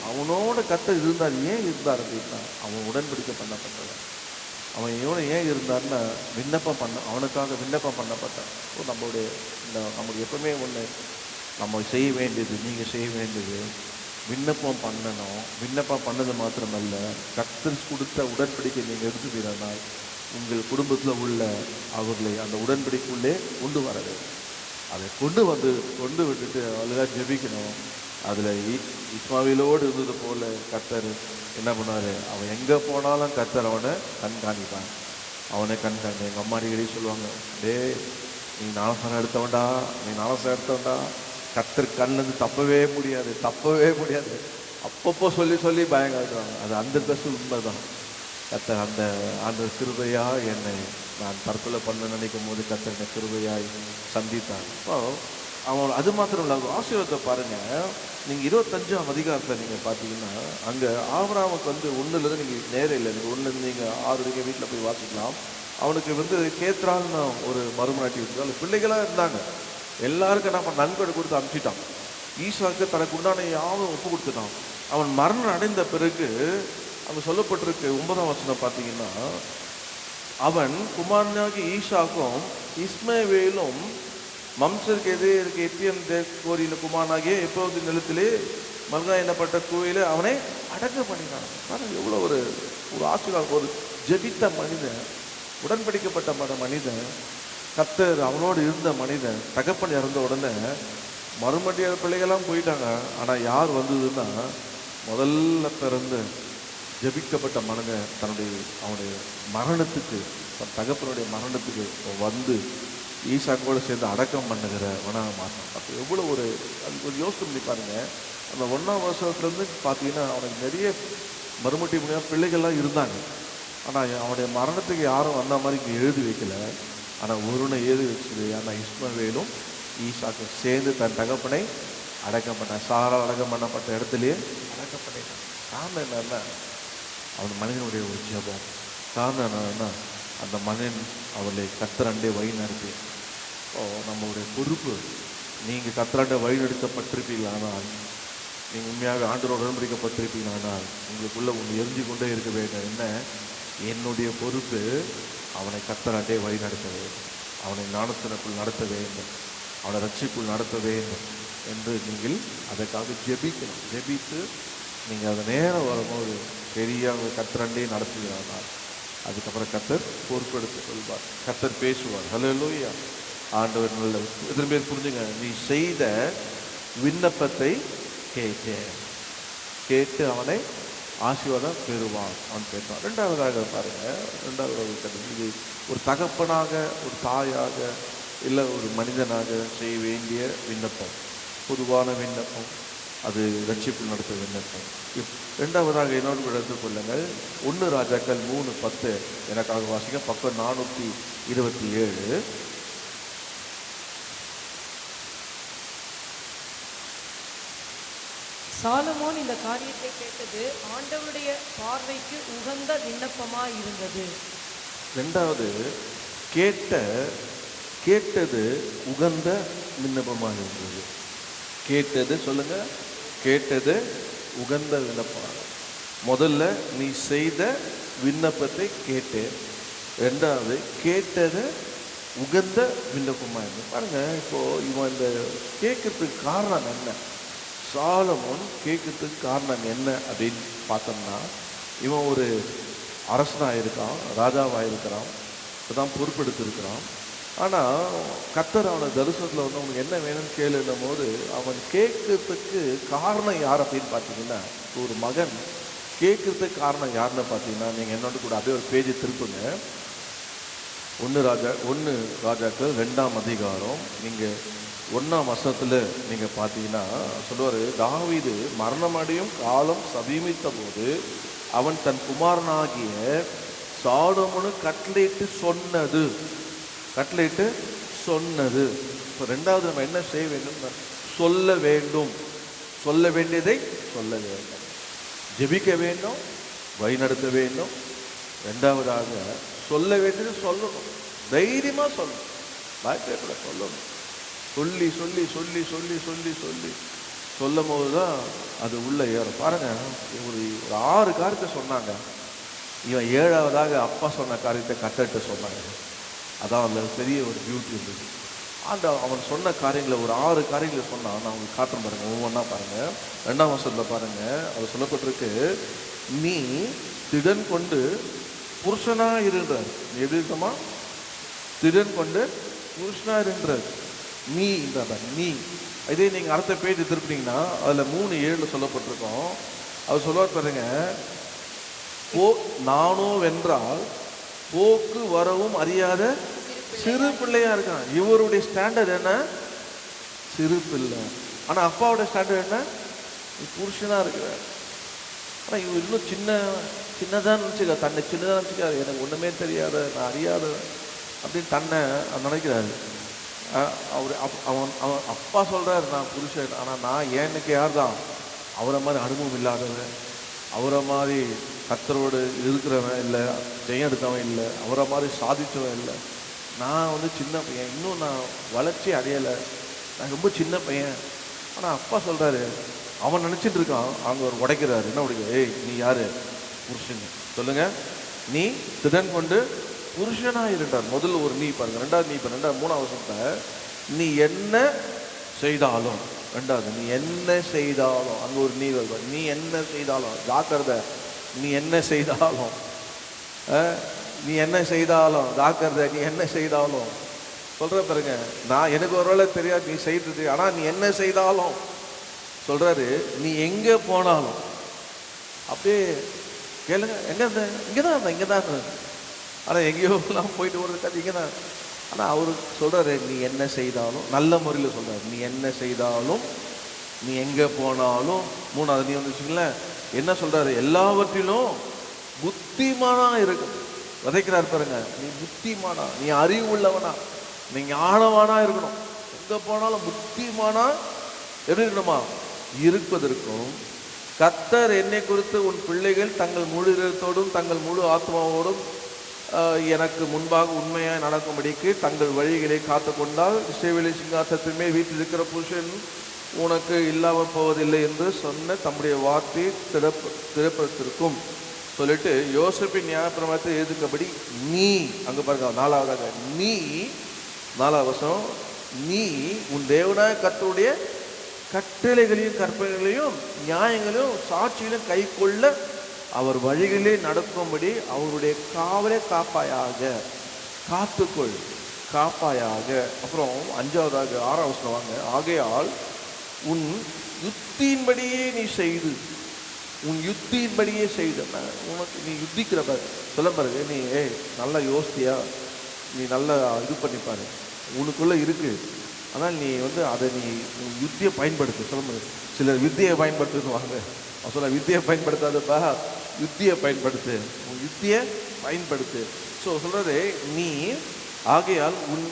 அவனோட கர்த்தர் இருந்தார். ஏன் இருந்தார் அப்படின்னா அவன் உடன்படிக்கை பண்ணப்பட்டவன். அவன் ஏன் இருந்தார்னா அவனுக்காக விண்ணப்பம் பண்ணப்பட்டான். நம்மளுடைய நமக்கு எப்பவுமே ஒன்று நம்ம செய்ய வேண்டியது, நீங்கள் செய்ய வேண்டியது விண்ணப்பம் பண்ணணும். விண்ணப்பம் பண்ணது மாத்திரமல்ல, கர்த்தர் கொடுத்த உடன்படிக்கை நீங்கள் எடுத்துட்டீங்கன்னா உங்கள் குடும்பத்தில் உள்ள அவர்களை அந்த உடன்படிக்கைக்குள்ளே கொண்டு வர வேண்டும். அதை கொண்டு விட்டுட்டு அவளுதான் ஜெபிக்கணும். அதில் இஸ்மாவேலோடு இருந்தது போல் கர்த்தர் என்ன பண்ணார்? அவன் எங்கே போனாலும் கர்த்தர் அவனை கண்காணிப்பான். எங்கள் அம்மா அடிக்கடி சொல்லுவாங்க, நீ நாளசனம் எடுத்தவன்டா, கர்த்தர் கண்ணிலேருந்து தப்பவே முடியாது. அப்பப்போ சொல்லி பயம் காட்டுவாங்க. அது அந்த உண்மை தான். கர்த்தர் அந்த கிருபையாக என்னை நான் தற்கொலை பண்ண நினைக்கும் போது கர்த்தர் என்னை கிருபையாய் சந்தித்தான். அவன் அது மாத்திரம் இல்லை, ஆசீர்வாதத்தை பாருங்கள். நீங்கள் 25ஆம் அதிகாரத்தில் நீங்கள் பார்த்தீங்கன்னா அங்கே ஆபிரகாமுக்கு வந்து 1லேருந்து நீங்கள் நேரம் இல்லை, நீங்கள் 1லேருந்து நீங்கள் 6 வரைக்கும் வீட்டில் போய் வாசிக்கலாம். அவனுக்கு வந்து கேத்ரான்னு ஒரு மறுமனாட்டி இருந்தால் பிள்ளைகளாக இருந்தாங்க. எல்லாருக்கும் என்ன பண்ண நன்கொடை கொடுத்து அனுப்பிச்சிட்டான். ஈசாக்கு தனக்கு உண்டான யாவும் ஒப்பு கொடுத்துட்டான். அவன் மரணம் அடைந்த பிறகு அங்கே சொல்லப்பட்டிருக்கு 9ஆம் வசனம் பார்த்தீங்கன்னா அவன் குமாரனாகி ஈசாக்கும் இஸ்மவேலும் மம்சருக்கு எதிரே இருக்க எத்தியன் கோரியில் குமாரனாகிய எப்போது நிலத்திலே மகா எண்ணப்பட்ட கோயில அவனை அடக்க பண்ணினான். எவ்வளோ ஒரு ஆசீர்வாதம். ஒரு ஜெபித்த மனிதன், உடன்படிக்கப்பட்ட மனிதன், கர்த்தர் அவனோடு இருந்த மனிதன், தகப்பன் இறந்த உடனே மறுமண்டியார் பிள்ளைகள்லாம் போயிட்டாங்க. ஆனால் யார் வந்ததுன்னா முதல்ல பிறந்து ஜெபிக்கப்பட்ட மனிதன் அவனுடைய மரணத்துக்கு, தன் தகப்பனுடைய மரணத்துக்கு வந்து ஈசாக்கோடு சேர்ந்து அடக்கம் பண்ணுகிற வனாக மாற்றம். அப்போ எவ்வளோ அது ஒரு யோசனை பண்ணி பாருங்க. அந்த 1ஆம் வருஷத்துலேருந்து பார்த்தீங்கன்னா அவனுக்கு நிறைய மறுமட்டி முடியாத பிள்ளைகள்லாம் இருந்தாங்க. ஆனால் அவனுடைய மரணத்துக்கு யாரும் வந்த மாதிரி இங்கே எழுதி வைக்கல. ஆனால் ஒருனை எழுதி வச்சுது. ஆனால் இஸ்மவேலும் ஈசாக்கும் சேர்ந்து தன் தகப்பனை அடக்கம் பண்ண, சாரால் அடக்கம் பண்ணப்பட்ட இடத்துலையே அடக்கப்பட்டான். காரணம் என்னன்னா அவன் மனிதனுடைய ஒரு ஜெபம். காரணம் என்னன்னா அந்த மனிதன் அவளை கர்த்தரண்டே வழி நடத்தி. நம்மளுடைய பொறுப்பு, நீங்கள் கர்த்தரண்டே வழி நடத்தப்பட்டிருப்பீங்களானால், நீங்கள் உண்மையாக ஆண்டவரோடு உடன்படிக்கப்பட்டிருப்பீங்களானால் உங்களுக்குள்ளே ஒன்று எரிஞ்சு கொண்டே இருக்க வேண்டும். என்ன? என்னுடைய பொறுப்பு அவனை கர்த்தரண்டே வழி நடத்த வேண்டும், அவனை ஞானத்தினுக்குள் நடத்த வேண்டும், அவனை ரட்சிக்குள் நடத்த வேண்டும் என்று நீங்கள் அதற்காக ஜெபிக்கணும். ஜெபித்து நீங்கள் அது நேரம் வரும்போது பெரிய கர்த்தரண்டே நடத்துகிறானால் அதுக்கப்புறம் கர்த்தர் பொறுப்பெடுத்து கொள்வார், கர்த்தர் பேசுவார். ஹல்லேலூயா. ஆண்டவர் நல்ல எத்தனை பேர் புரிஞ்சுங்க, நீ செய்த விண்ணப்பத்தை கேட்டு அவனை ஆசீர்வாதம் பெறுவான் அவன் கேட்பான். ரெண்டாவதாக பாருங்க, ரெண்டாவது இது ஒரு தகப்பனாக, ஒரு தாயாக, இல்லை ஒரு மனிதனாக செய்ய வேண்டிய விண்ணப்பம், பொதுவான விண்ணப்பம், அது ரட்சிப்பு நடத்த விண்ணப்பம். ரெண்டாவதாக இன்னொரு எடுத்துக்கொள்ளுங்கள், 1 ராஜாக்கள் 3:10 எனக்காக வாசிக்க, பக்கம் 427. சாலமோன் இந்த காரியத்தை கேட்டது ஆண்டவருடைய பார்வைக்கு உகந்த விண்ணப்பமாய் இருந்தது. ரெண்டாவது, கேட்டது உகந்த விண்ணப்பமாக இருந்தது. கேட்டது சொல்லுங்க, கேட்டது உகந்த விண்ணப்பம். முதல்ல நீ செய்த விண்ணப்பத்தை கேட்டேன். ரெண்டாவது, கேட்டது உகந்த விண்ணப்பமாக இருந்தது. பாருங்க, இப்போ இவன் இந்த கேட்கறதுக்கு காரணம் என்ன? சாலமோன் கேட்கறதுக்கு காரணம் என்ன அப்படின்னு பார்த்தோம்னா, இவன் ஒரு அரசனாக இருக்கான், ராஜாவாக இருக்கிறான், இப்போதான் பொறுப்பெடுத்திருக்கிறான். ஆனால் கர்த்தர் அவனை தரிசனத்தில் வந்து அவனுக்கு என்ன வேணும்னு கேளுன்னும் போது அவன் கேட்கறதுக்கு காரணம் யார் அப்படின்னு பார்த்தீங்கன்னா, ஒரு மகன் கேட்கறதுக்கு காரணம் யாருன்னு பார்த்தீங்கன்னா, நீங்கள் என்னோட கூட அப்படியே ஒரு பேஜை திருப்புங்க. 1 ராஜாக்கள் 2ஆம் அதிகாரம், நீங்கள் 1ஆம் வசனத்தில் நீங்கள் பார்த்தீங்கன்னா சொல்லுவார், தாவீது மரணமடையும் காலம் சமீபித்த போது அவன் தன் குமாரனாகிய சாலொமோனு கட்டளையிட்டு சொன்னது. இப்போ ரெண்டாவது நம்ம என்ன செய்ய வேண்டும்? சொல்ல வேண்டியதை சொல்ல வேண்டும், ஜெபிக்க வேண்டும், வழிநடத்த வேண்டும். ரெண்டாவதாக சொல்ல வேண்டியது சொல்லணும், தைரியமாக சொல்லணும், பயப்பட சொல்லணும். சொல்லி சொல்லும் போது தான் அது உள்ளே ஏறும். பாருங்கள், ஒரு 6 காரியத்தை சொன்னாங்க. இவன் 7ஆவதாக அப்பா சொன்ன காரியத்தை கட்டட்டு சொன்னாங்க. அதான் அதில் பெரிய ஒரு பியூட்டி இருந்தது. அவன் சொன்ன காரியங்களை ஒரு 6 காரியங்களை சொன்னான். நான் உங்களுக்கு காட்டுறேன் பாருங்கள், ஒவ்வொன்றா பாருங்கள். 2ஆம் வசனத்தில் பாருங்கள், அது சொல்லப்பட்டிருக்கு, நீ திடன் கொண்டு புருஷனாக இருன்றார். நீ எப்படி இருக்கமா? திடன் கொண்டு புருஷனாக இருன்றார். நீ இதே நீங்கள் அடுத்த பேஜ் திருப்பினீங்கன்னா அதில் 3:7 சொல்லப்பட்டிருக்கோம். அது சொல்லுவார் பாருங்க, நானோ வென்றால் போக்கு வரவும் அறியாத சிறு பிள்ளையா இருக்கான். இவருடைய ஸ்டாண்டர்ட் என்ன? சிறு பிள்ளை. ஆனால் அப்பாவோட ஸ்டாண்டர்ட் என்ன? புருஷனாக இருக்கிறார். ஆனால் இவர் இன்னும் சின்னதாக நினச்சிக்க, தன்னை சின்னதாக நினச்சிக்காரு. எனக்கு ஒன்றுமே தெரியாத, நான் அறியாத அப்படின்னு தன்னை நினைக்கிறாரு. அவன் அப்பா சொல்கிறார், நான் புருஷன். ஆனால் நான் எனக்கு யார் தான்? அவரை மாதிரி அனுபவம் இல்லாதவன், அவரை மாதிரி கர்த்தரோடு இருக்கிறவன் இல்லை, ஜெயம் எடுத்தவன் இல்லை, அவரை மாதிரி சாதித்தவன் இல்லை. நான் வந்து சின்ன பையன், இன்னும் நான் வளர்ச்சி அடையலை, நான் ரொம்ப சின்ன பையன். ஆனால் அப்பா சொல்கிறாரு, அவன் நினச்சிட்டு இருக்கான். அவங்க ஒரு உடைக்கிறாரு. என்ன உடைக்க? ஏய், நீ யார்? புருஷன். சொல்லுங்க, நீ திடன் கொண்டு புருஷனாக இருந்தார். முதல்ல ஒரு நீ பாருங்க. ரெண்டாவது நீ பாருங்க. 3ஆம் வசனத்தை, நீ என்ன செய்தாலும், ரெண்டாவது நீ என்ன செய்தாலும், அங்கே ஒரு நீ வருவார். நீ என்ன செய்தாலும், ஜாக்கிரதை, நீ என்ன செய்தாலும், நீ என்ன செய்தாலும் ஜாக்கிரதை, நீ என்ன செய்தாலும் சொல்கிற பாருங்க. நான் எனக்கு ஒரு வேளை தெரியாது நீ செய்கிறது, ஆனால் நீ என்ன செய்தாலும் சொல்கிறாரு, நீ எங்கே போனாலும். அப்படியே கேளுங்க, எங்கே இருந்தேன்? இங்கே தான் இருந்தேன், இங்கே தான் இருந்தேன். ஆனால் எங்கேயோலாம் போயிட்டு வருது, இங்கே தான். ஆனால் அவரு சொல்கிறாரு, நீ என்ன செய்தாலும், நல்ல முறையில் சொல்கிறார், நீ என்ன செய்தாலும், நீ எங்கே போனாலும். 3ஆவது நீ வந்து வச்சுங்களேன், என்ன சொல்கிறாரு? எல்லாவற்றிலும் புத்திமானா இருக்கும். விதைக்கிறார் பாருங்க. நீ புத்திமானா, நீ அறிவு உள்ளவனா, நீ ஞானவானா இருக்கணும். எங்கே போனாலும் புத்திமானா எப்படி இருக்கணுமா? இருப்பதற்கும், கர்த்தர் என்னை குறித்து உன் பிள்ளைகள் தங்கள் முழு இதயத்தோடும் தங்கள் முழு ஆத்மாவோடும் எனக்கு முன்பாக உண்மையாக நடக்கும்படிக்கு தங்கள் வழிகளை காத்து கொண்டால் இஸ்ரவேல் சிங்காசனத்தின் மேல் வீட்டில் புருஷன் உனக்கு இல்லாமல் போவதில்லை என்று சொன்ன தம்முடைய வார்த்தையை திறப்பதற்கும் சொல்லிட்டு யோசேப்பின் நியாயப்பிரமாணத்தை எழுதுங்கபடி நீ, அங்கே பாருங்க 4ஆவதாக, நீ 4ஆவது வசனம், நீ உன் தேவனாய கர்த்தருடைய கட்டளைகளையும் கற்பனைகளையும் நியாயங்களையும் சாட்சிகளையும் கை கொள்ள அவர் வழிகளே நடக்கும்படி அவருடைய காவலை காப்பாயாக. காத்துக்கொள். காப்பாயாக. அப்புறம் 5வதாக 6ஆம் வசனம் வாங்க. ஆகையால் உன் யுத்தியின்படியே நீ செய்து, உன் யுத்தியின்படியே செய்து. உனக்கு நீ யுத்திக்கிற பாரு, சொல்ல பாருங்க, நீ நல்லா யோசித்தியா, நீ நல்லா இது பண்ணிப்பாரு, உனக்குள்ளே இருக்கு. ஆனால் நீ அதை நீ உன் யுத்தியை பயன்படுத்து. சொல்ல பாரு, சிலர் வித்தியை பயன்படுத்துவாங்க. அவன் சொல்ல வித்தியை பயன்படுத்தாதப்பா, யுத்தியை பயன்படுத்து, உன் யுத்தியை பயன்படுத்து. ஸோ சொல்கிறது நீ ஆகையால் உன்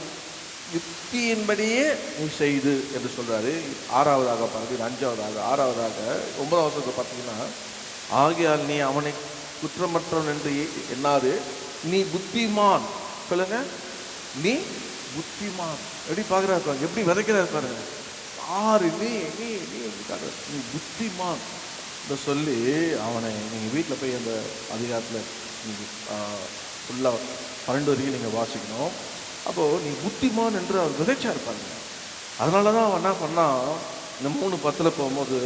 யுக்தியின்படியே நீ செய்து என்று சொல்கிறாரு. 6வதாக பாருங்க, 5வதாக 6வதாக 9ஆம் வசனத்தை பார்த்தீங்கன்னா, ஆகையால் நீ அவனை குற்றமற்றவன் என்று எண்ணாது நீ புத்திமான். சொல்லுங்க, நீ புத்திமான். எப்படி பார்க்குறாரு, எப்படி விதைக்கிறாரு பாருங்க. ஆறு நீ நீ நீ நீ புத்திமான் என்று சொல்லி அவனை நீங்கள் வீட்டில் போய் அந்த அதிகாரத்தில் நீங்கள் ஃபுல்லாக 12 வரைக்கும் நீங்கள் வாசிக்கணும். அப்போது நீ புத்திமான் என்று அவர் விதைச்சா இருப்பாங்க. அதனால தான் அவன் என்ன பண்ணான், இந்த 3:10 போகும்போது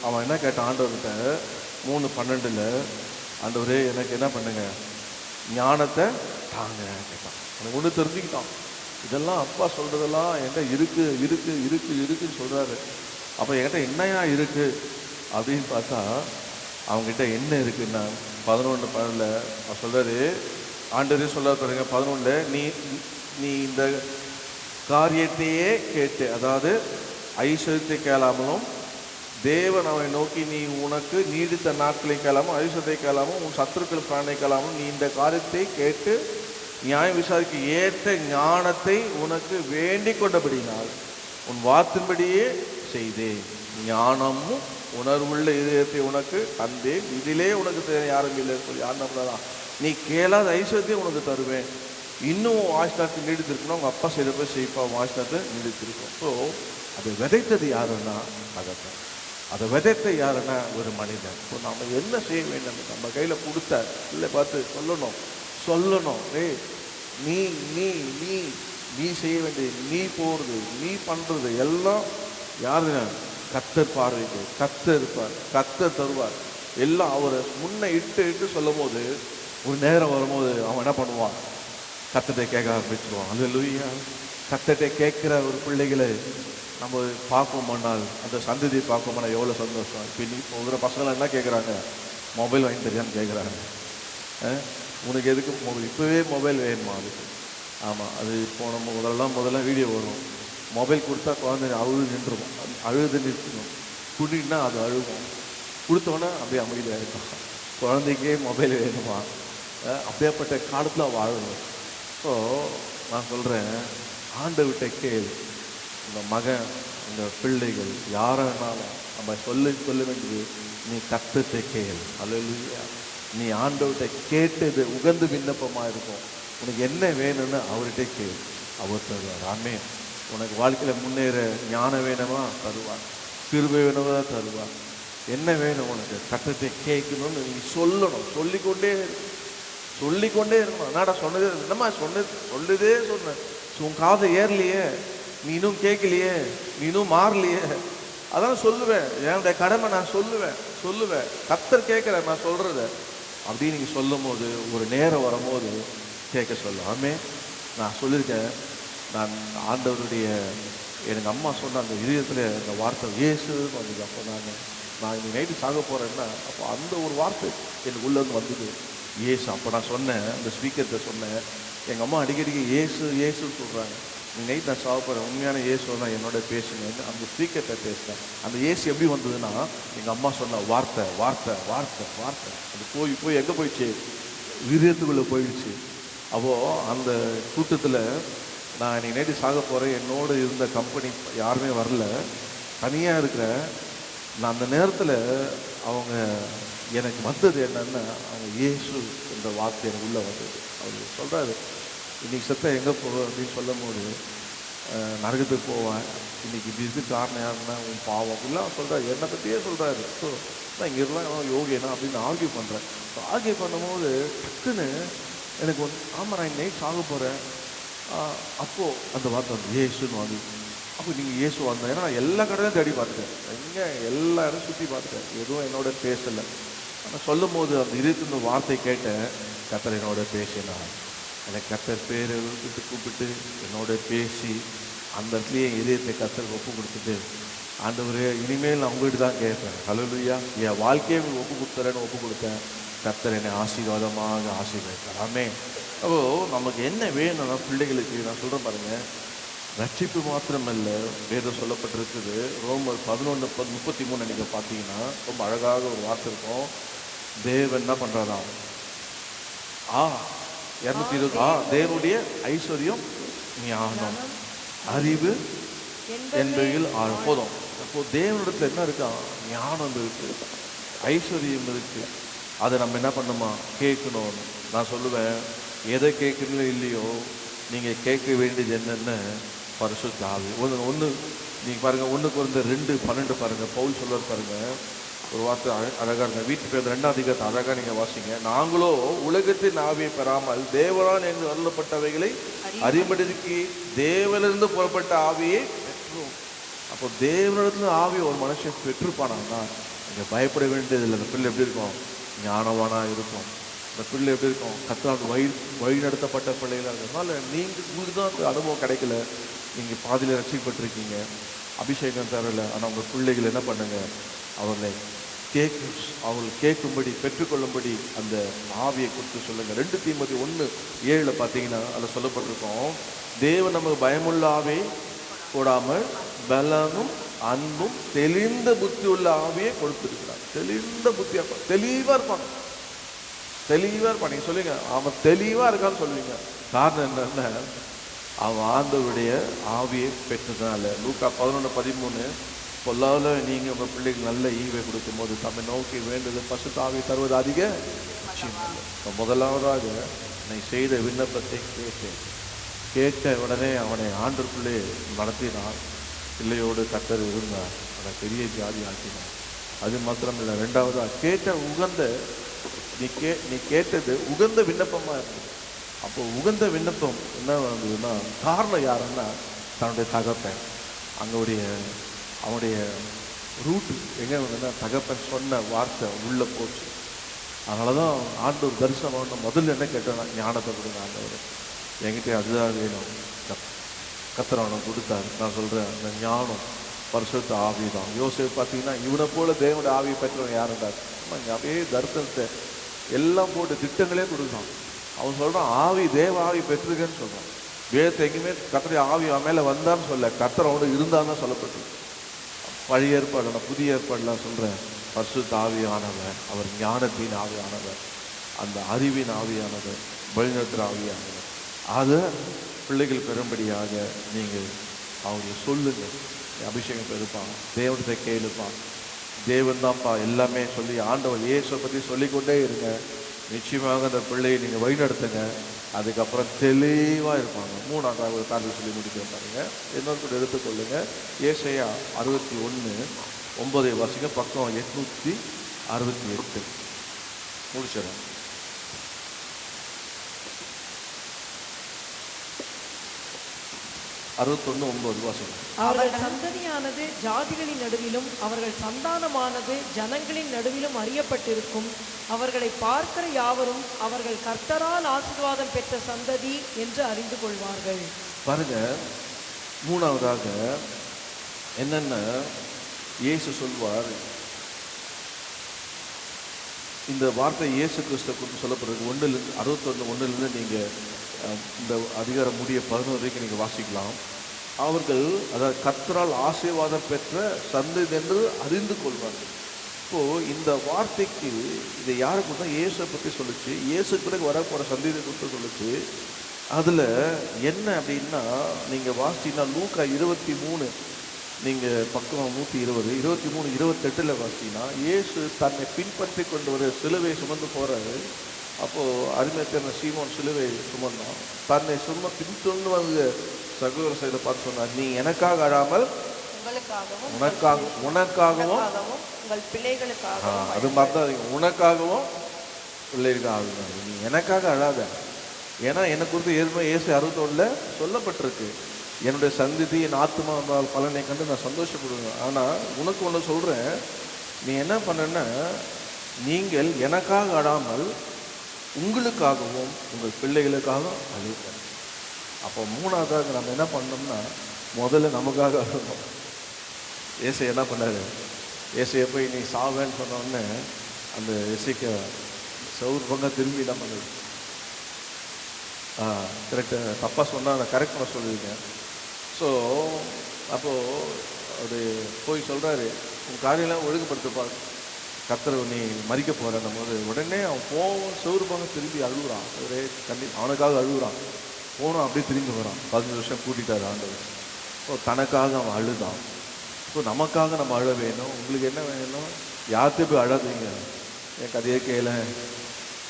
அவன் என்ன கேட்டான் ஆண்டவர்கிட்ட, 3:12 ஆண்டவரே எனக்கு என்ன பண்ணுங்க, ஞானத்தை தாங்க கேட்டான். அவனுக்கு ஒன்று தெரிஞ்சுக்கிட்டான், இதெல்லாம் அப்பா சொல்கிறதெல்லாம் என்கிட்ட இருக்கு இருக்கு இருக்கு இருக்குன்னு சொல்கிறாரு. அப்போ என்கிட்ட என்னையா இருக்குது அப்படின்னு பார்த்தா, அவங்ககிட்ட என்ன இருக்குன்னா 11:12 அவர் சொல்கிறாரு, ஆண்டவரே சொல்ல பாருங்க 11, நீ நீ இந்த காரியத்தையே கேட்டு, அதாவது ஐஸ்வர்யத்தை கேளாமலும் தேவன் அவனை நோக்கி நீ உனக்கு நீடித்த நாட்களை கேளாமல் ஐஸ்வர்யத்தை கேளாமல் உன் சத்துருக்கள் பிராணை கேளாமல் நீ இந்த காரியத்தை கேட்டு நியாயம் விசாரிக்க ஏற்ற ஞானத்தை உனக்கு வேண்டிக் கொண்டபடினால் உன் வார்த்தையின்படியே செய்தேன். ஞானமும் உணர்வுள்ள இதயத்தை உனக்கு தந்தேன், இதிலே உனக்கு யாரும் இல்லை சொல்லி ஆண்டவர்தான். நீ கேளாத ஐஸ்வர்யத்தை உனக்கு தருவேன், இன்னும் ஆயுஷ்நாத்தை நீடித்திருக்கணும், உங்கள் அப்பா செய்தப்போ செய்ப்பா ஆயுஷ்நாத்தை நீடித்திருக்கும். ஸோ அதை விதைத்தது யாருன்னா தகப்பன், அதை விதைத்த யாருன்னா ஒரு மனிதன். ஸோ நம்ம என்ன செய்ய வேண்டும், நம்ம கையில் கொடுத்த இல்லை பார்த்து சொல்லணும் நீ நீ நீ நீ செய்ய வேண்டியது, நீ போகிறது, நீ பண்ணுறது எல்லாம் யாருங்க, கர்த்தர் பார்வைக்கு கர்த்தர் இருப்பார், கர்த்தர் தருவார். எல்லாம் அவரை முன்ன இட்டு சொல்லும் போது ஒரு நேரம் வரும்போது அவன் என்ன பண்ணுவான், கர்த்தரை கேட்க ஆரம்பிச்சிடுவான். அல்லேலூயா. கர்த்தரை கேட்குற ஒரு பிள்ளைகளை நம்ம பார்ப்போம்னால், அந்த சந்ததியை பார்ப்போம்னா எவ்வளோ சந்தோஷம். இப்போ இப்போ ஒரு பசங்களாம் என்ன கேட்குறாங்க, மொபைல் வாங்கி தெரியான்னு கேட்குறாங்க. உனக்கு எதுக்கு இப்போவே மொபைல் வேணுமா அதுக்கு? ஆமாம், அது போன முதல்ல வீடியோ வரும், மொபைல் கொடுத்தா குழந்தை நின்றுடும், நிறுத்தணும், குடின்னா அது அழுகும், கொடுத்தோன்னே அப்படியே அமைதியாக இருக்கும். குழந்தைக்கே மொபைல் வேணுமா? அப்படியேப்பட்ட காலத்தில் வாழணும். ஸோ நான் சொல்கிறேன், ஆண்டவர்கிட்ட கேள். இந்த மகன், இந்த பிள்ளைகள் யாரானாலும் நம்ம சொல்ல வேண்டியது, நீ கர்த்தரை கேள். அல்லேலூயா. நீ ஆண்டவர்கிட்ட கேட்டது உகந்து விண்ணப்பமாக இருக்கும். உனக்கு என்ன வேணும்னு அவர்கிட்ட கேள், அவர் தருவார். ஆமென். உனக்கு வாழ்க்கையில் முன்னேற ஞானம் வேணுமா தருவார், கிருபை வேணுமா தருவார். என்ன வேணும் உனக்கு, கர்த்தரை கேட்கணும்னு நீ சொல்லணும். சொல்லிக்கொண்டே இருக்கணும். என்னடா சொன்னது, என்னம்மா சொல்லுதே சொன்னேன், உன் காதை ஏறலையே, நீ இன்னும் கேட்கலையே, நீ இன்னும் மாறலையே, அதான் சொல்லுவேன். என்னுடைய கடமை நான் சொல்லுவேன். கர்த்தர் கேட்குறேன் நான் சொல்கிறத அப்படின்னு நீங்கள் சொல்லும் போது ஒரு நேரம் வரும்போது கேட்க சொல்லுவாமே. நான் சொல்லியிருக்கேன், நான் ஆண்டவருடைய எனக்கு அம்மா சொன்ன அந்த இதயத்தில் அந்த வார்த்தை இயேசு வந்தது. அப்போ நான் இன்னைக்கு நைட்டு சாக போகிறேன்னா, அப்போ அந்த ஒரு வார்த்தை எனக்கு உள்ளேருந்து வந்தது, இயேசு. அப்போ நான் சொன்னேன், அந்த ஸ்பீக்கர்கிட்ட சொன்னேன், எங்கள் அம்மா அடிக்கடிக்கு இயேசுன்னு சொல்கிறாங்க, நீ நைட் நான் சாக போகிறேன், உண்மையான இயேசு தான் என்னோட பேசுங்க, அந்த ஸ்பீக்கர்கிட்ட பேசுகிறேன். அந்த இயேசு எப்படி வந்ததுன்னா, எங்கள் அம்மா சொன்ன வார்த்தை அது போய் எங்கே போயிடுச்சு, விரியத்துக்குள்ளே போயிடுச்சு. அப்போது அந்த கூட்டத்தில் நான் இன்னைக்கு நைட்டு சாக போகிறேன், என்னோடு இருந்த கம்பெனி யாருமே வரல, தனியாக இருக்கிறேன். நான் அந்த நேரத்தில் அவங்க எனக்கு வந்தது என்னன்னா, அவங்க இயேசு என்ற வார்த்தை எனக்கு உள்ளே வந்தது. அவர் சொல்கிறாரு, இன்றைக்கி செத்த எங்கே போவேன் அப்படின்னு சொல்லும் போது, நரகத்துக்கு போவேன், இன்றைக்கி இது காரணம் யாருன்னா உன் பாவம் அப்படிலாம் சொல்கிறாரு. என்னை பற்றியே சொல்கிறாரு. ஸோ நான் இங்கே இருந்தால் யோகியனா அப்படின்னு ஆர்கியூ பண்ணுறேன். ஸோ ஆர்கியூ பண்ணும்போது டக்குன்னு எனக்கு ஆமாம் நான் நைட் சாக போகிறேன். அப்போது அந்த வார்த்தை வந்து இயேசுன்னு வந்து, அப்போ நீங்கள் இயேசு வந்தேன். ஏன்னா நான் எல்லா கடையிலும் தேடி பார்த்துட்டேன், எங்கே எல்லா இடம் சுற்றி பார்த்துட்டேன், எதுவும் என்னோட பேசலை. ஆனால் சொல்லும் போது அந்த இருபத்தி வார்த்தை கேட்டேன், கர்த்தர் என்னோட பேசினார். எனக்கு கர்த்தர் பேரை விட்டு கூப்பிட்டு என்னோட பேசி அந்த இடத்துலயே இதயத்தை கர்த்தர் ஒப்பு கொடுத்துட்டு, ஆண்டவரே இனிமேல் நான் உங்கள்கிட்ட தான் கேட்பேன், ஹல்லேலூயா, என் வாழ்க்கையை ஒப்பு கொடுத்துறேன்னு ஒப்பு கொடுத்தேன். கர்த்தர் என்னை ஆசீர்வாதமாக ஆசீர்வதித்தார். ஆமென். அப்போ நமக்கு என்ன வேணும்னா, பிள்ளைகளுக்கு நான் சொல்கிறேன் பாருங்க, ரட்சிப்பு மாத்திரமல்ல, வேதம் சொல்லப்பட்டிருக்குது. ரோமர் 11:33 நீங்கள் பார்த்தீங்கன்னா ரொம்ப அழகாக ஒரு வார்த்தை இருக்கும். தேவன் என்ன பண்ணுறாராம்? 220 தேவனுடைய ஐஸ்வர்யம், ஞானம், அறிவு என்பதில் போதும். அப்போ தேவனிடத்துல என்ன இருக்கா? ஞானம் இருக்கு, ஐஸ்வர்யம் இருக்கு. அதை நம்ம என்ன பண்ணணுமா? கேட்கணும். நான் சொல்லுவேன், எதை கேட்கணுமோ இல்லையோ, நீங்கள் கேட்க வேண்டியது என்னென்ன? பரிசுத்த ஆவி. ஒன்று நீங்கள் பாருங்கள், 1 Corinthians 2:12 பாருங்கள், பவுல் சொல்வார் பாருங்கள், ஒரு வார்த்தை அழகாக இருங்க. வீட்டு பேர் 2ஆம் அதிகாரத்தை அழகாக நீங்கள் வாசிங்க. நாங்களோ உலகத்தின் ஆவியை பெறாமல் தேவனால் என்று அருளப்பட்டவைகளை அறிமுடிக்கு தேவனிலிருந்து புறப்பட்ட ஆவியை பெற்றோம். அப்போ தேவனிடத்துல ஆவியை ஒரு மனுஷன் பெற்றுப்பானாங்கன்னா நீங்கள் பயப்பட வேண்டியதில்லை. அந்த பிள்ளை எப்படி இருக்கும்? ஞானவானாக இருக்கும். அந்த பிள்ளை எப்படி இருக்கும்? கர்த்தரால் வழி நடத்தப்பட்ட பிள்ளைகளாக இருக்கிறதுனால நீங்கள் உங்களுக்கு தான் அந்த அனுபவம் கிடைக்கல. நீங்கள் பாதியில் ரட்சிக்கப்பட்டிருக்கீங்க, அபிஷேகம் தரலை. ஆனால் உங்கள் பிள்ளைகள் என்ன பண்ணுங்க? அவர்களை கேட்கும்படி பெற்றுக்கொள்ளும்படி அந்த ஆவியை கொடுத்து சொல்லுங்கள். 2 தீமோத்தேயு 1:7 பார்த்தீங்கன்னா அதில் சொல்லப்பட்டிருக்கோம், தேவன் நமக்கு பயமுள்ள ஆவியை போடாமல் பலனும் அன்பும் தெளிந்த புத்தி உள்ள ஆவியை கொடுத்துருக்கிறார். தெளிந்த புத்தியாக தெளிவாக இருப்பாங்க, தெளிவாக இருப்பான். நீங்கள் சொல்லுவீங்க, அவன் தெளிவாக இருக்கான்னு சொல்லுவீங்க. காரணம் என்னென்ன? அவன் ஆண்டவருடைய ஆவியை பெற்றதுனால. லூக்கா 11:13 பொல்லாவில் நீங்கள் உங்கள் பிள்ளைக்கு நல்ல ஈவை கொடுக்கும் போது தம்மை நோக்கி வேண்டுதல் பசுத்த ஆவியை தருவது அதிக நிச்சயம் இல்லை. இப்போ முதலாவதாக நீ செய்த விண்ணப்பத்தை கேட்ட உடனே அவனை ஆண்டவருக்குள்ளே நடத்தினார். பிள்ளையோடு கர்த்தர் இருந்தார், அவனை பெரிய ஜாதி ஆக்கினார். அது மாத்திரமில்லை, 2வதாக கேட்ட உகந்த நீ கேட்டது உகந்த விண்ணப்பமாக இருந்தது. அப்போ உகந்த விண்ணப்பம் என்ன வந்ததுன்னா, காரணம் யாருன்னா தன்னுடைய தகப்பன். அவனுடைய ரூட்டு எங்கே வந்ததுன்னா, தகப்பன் சொன்ன வார்த்தை உள்ளே போச்சு. அதனால தான் ஆண்டவர் தரிசனம் முதல்ல என்ன கேட்டேன்னா, ஞானத்தை கொடுங்க ஆண்டவர், என்கிட்ட அதுதான் வேணும். கர்த்தர் அவனை கொடுத்தாரு. நான் சொல்கிறேன், அந்த ஞானம் பரிசுத்த ஆவி தான். யோசேப்பு பார்த்தீங்கன்னா இவனை போல தேவனுடைய ஆவியை பெற்றவன் யாருன்றார்? இங்கே அப்படியே தரிசனத்தை எல்லாம் போட்டு திட்டங்களே கொடுத்தான். அவன் சொல்கிறான், ஆவி தேவ ஆவி பெற்றிருக்கேன்னு சொல்கிறான். வேதத்தை எங்கேயுமே கர்த்தருடைய ஆவி அவன் மேலே வந்தான்னு சொல்ல, கர்த்தர் அவனோட இருந்தான்னு தான் சொல்லப்பட்டு. பழைய ஏற்பாடு, நான் புதிய ஏற்பாடுலாம் சொல்கிறேன், பரிசுத்த ஆவியானவர், அவர் ஞானத்தின் ஆவியானவர், அந்த அறிவின் ஆவியானவர், வழிநடத்துகிற ஆவியானவர். அதை பிள்ளைகள் பெறும்படியாக நீங்கள் அவங்க சொல்லுங்கள். அபிஷேகம் பெருப்பான், தேவனத்தை கேளுப்பான், தேவன் தான்ப்பா எல்லாமே சொல்லி ஆண்டவர் இயேசுவை பற்றி சொல்லிக்கொண்டே இருங்க. நிச்சயமாக அந்த பிள்ளையை நீங்கள் வழிநடத்துங்க. அதுக்கப்புறம் தெளிவாக இருப்பாங்க. 3ஆவது காரணம் சொல்லி முடிக்க பாருங்க. இன்னொரு கூட எடுத்துக்கொள்ளுங்க. ஏசாயா 61:9 வாசிங்க, பக்கம் 868 முடிச்சிடறேன். 61:9 வாசிங்க. அவர்கள் சந்ததியானது ஜாதிகளின் நடுவிலும் அவர்கள் சந்தானமானது ஜனங்களின் நடுவிலும் அறியப்பட்டிருக்கும். அவர்களை பார்க்கிற யாவரும் அவர்கள் கர்த்தரால் ஆசீர்வாதம் பெற்ற சந்ததி என்று அறிந்து கொள்வார்கள். பாருங்க, 3ஆவதாக என்னென்ன இயேசு சொல்வார். இந்த வார்த்தை இயேசு கிறிஸ்துவை குறித்து சொல்லப்படுறது 61:1 நீங்கள் இந்த அதிகாரம் முடிய 11 வரைக்கும் நீங்கள் வாசிக்கலாம். அவர்கள் அதாவது கர்த்தரால் ஆசீர்வாதம் பெற்ற சந்ததி என்று அறிந்து கொள்வார்கள். இப்போது இந்த வார்த்தைக்கு இதை யாரை கொடுத்தா? இயேசுவை பற்றி சொல்லிச்சு. இயேசு பிறகு வரப்போகிற சந்ததியை கொடுத்து சொல்லிச்சு. அதில் என்ன அப்படின்னா, நீங்கள் வாசிச்சிங்கன்னா லூக்கா 23 நீங்கள் பக்கம் 120 23:28 வாசிச்சிங்கன்னா, இயேசு தன்னை பின்பற்றி கொண்டு வர சிலுவை சுமந்து போகிறாரு. அப்போது அருமையான சீமோன் சிலுவை சுமந்தான். தன்னை பின்தொண்டு வந்து சகோதர சைட பார்த்து சொன்னார், நீ எனக்காக அழாமல் உனக்காகவும் உங்கள் பிள்ளைகளுக்காகவும். அது மாதிரி தான், உனக்காகவும் பிள்ளைகளுக்காக நீ எனக்காக அழாத. ஏன்னா எனக்கு குறித்து ஏற்கனவே இயேசு 61 சொல்லப்பட்டிருக்கு, என்னுடைய சந்ததி என் ஆத்மா வந்தால் பலனை கண்டு நான் சந்தோஷப்படுவேன். ஆனால் உனக்கு ஒன்று சொல்கிறேன், நீ என்ன பண்ணன்னா, நீங்கள் எனக்காக அழாமல் உங்களுக்காகவும் உங்கள் பிள்ளைகளுக்காகவும் அழுங்க. அப்போ மூணாவதாக நம்ம என்ன பண்ணோம்னா, முதல்ல நமக்காக அழுகணும். ஏசை என்ன பண்ணாரு? ஏசையை போய் நீ சாவேன்னு சொன்ன உடனே அந்த இசைக்க சவுர் பங்க திரும்பி என்ன பண்ணுது? கரெக்டு, தப்பாக சொன்னால் நான் கரெக்ட் பண்ண சொல்லுவீங்க. ஸோ அப்போது அவர் போய் சொல்கிறாரு, உன் காரியெல்லாம் ஒழுங்குபடுத்தப்பாரு, கர்த்தர் நீ மறிக்க போகிறன்னும் போது உடனே அவன் போவோம் சவுர் பங்க திரும்பி அழுகுறான். ஒரே அவனுக்காக அழுகுறான். போனோம் அப்படியே திரும்பி வரான். 15 வருஷம் கூட்டிட்டார் ஆண்டவர். ஸோ தனக்காக அவன் அழுதான். ஸோ நமக்காக நம்ம அழ வேணும். உங்களுக்கு என்ன வேணும்? யார்கிட்ட போய் அழாதீங்க. என் கதையை கேள,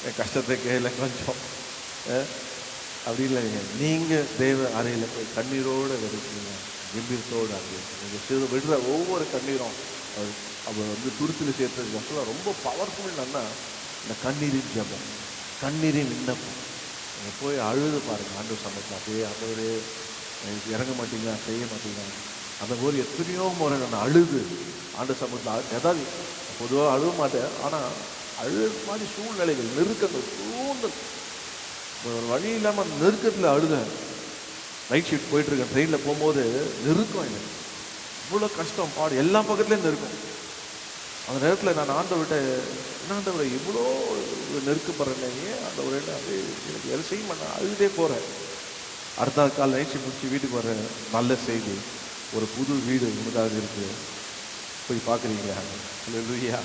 என் கஷ்டத்தை கேள கொஞ்சம் அப்படி இல்லைங்க. நீங்கள் தேவ அறையில் போய் கண்ணீரோடு விடுறீங்க, கம்பீரத்தோடு அங்கே நீங்கள் விடுற ஒவ்வொரு கண்ணீரும் அவர் வந்து துருத்தில் சேர்த்ததுக்கு அப்புறம் ரொம்ப பவர்ஃபுல் என்னன்னா இந்த கண்ணீரின் ஜபம், கண்ணீரின் விண்ணப்பம். நீங்கள் போய் அழுது பாருங்கள் ஆண்டவர் சமயத்தில். அப்படியே ஆண்டவர் எனக்கு இறங்க மாட்டீங்களா, செய்ய மாட்டீங்களா, அந்த போது எத்தனையோ முறை நான் அழுது ஆண்டவர் சமயத்தில். ஏதாவது பொதுவாக அழுக மாட்டேன், ஆனால் அழுது மாதிரி சூழ்நிலைகள், நெருக்கங்கள், சூழ்நிலை ஒரு வழி இல்லாமல் நெருக்கத்தில் அழுதேன். நைட் ஷிஃப்ட் போயிட்டுருக்கேன், ட்ரெயினில் போகும்போது நெருக்கம், எனக்கு இவ்வளோ கஷ்டம், பாடு எல்லா பக்கத்துலேயும் நெருக்கம். அந்த நேரத்தில் நான் ஆண்டவர்கிட்ட, என்ன ஆண்டவரை இவ்வளோ நெருக்கப்படுறேன், ஏன் ஆண்டவரை அப்படியே எனக்கு எதை செய்ய மாட்டேன், அழுதே போகிறேன். அடுத்த நாள் காலை நைட் ஷிஃப்ட் முடிச்சு வீட்டுக்கு வரேன். நல்ல செய்தி, ஒரு புது வீடு உனக்காக இருக்குது, போய் பார்க்குறீங்களா? இல்லையா?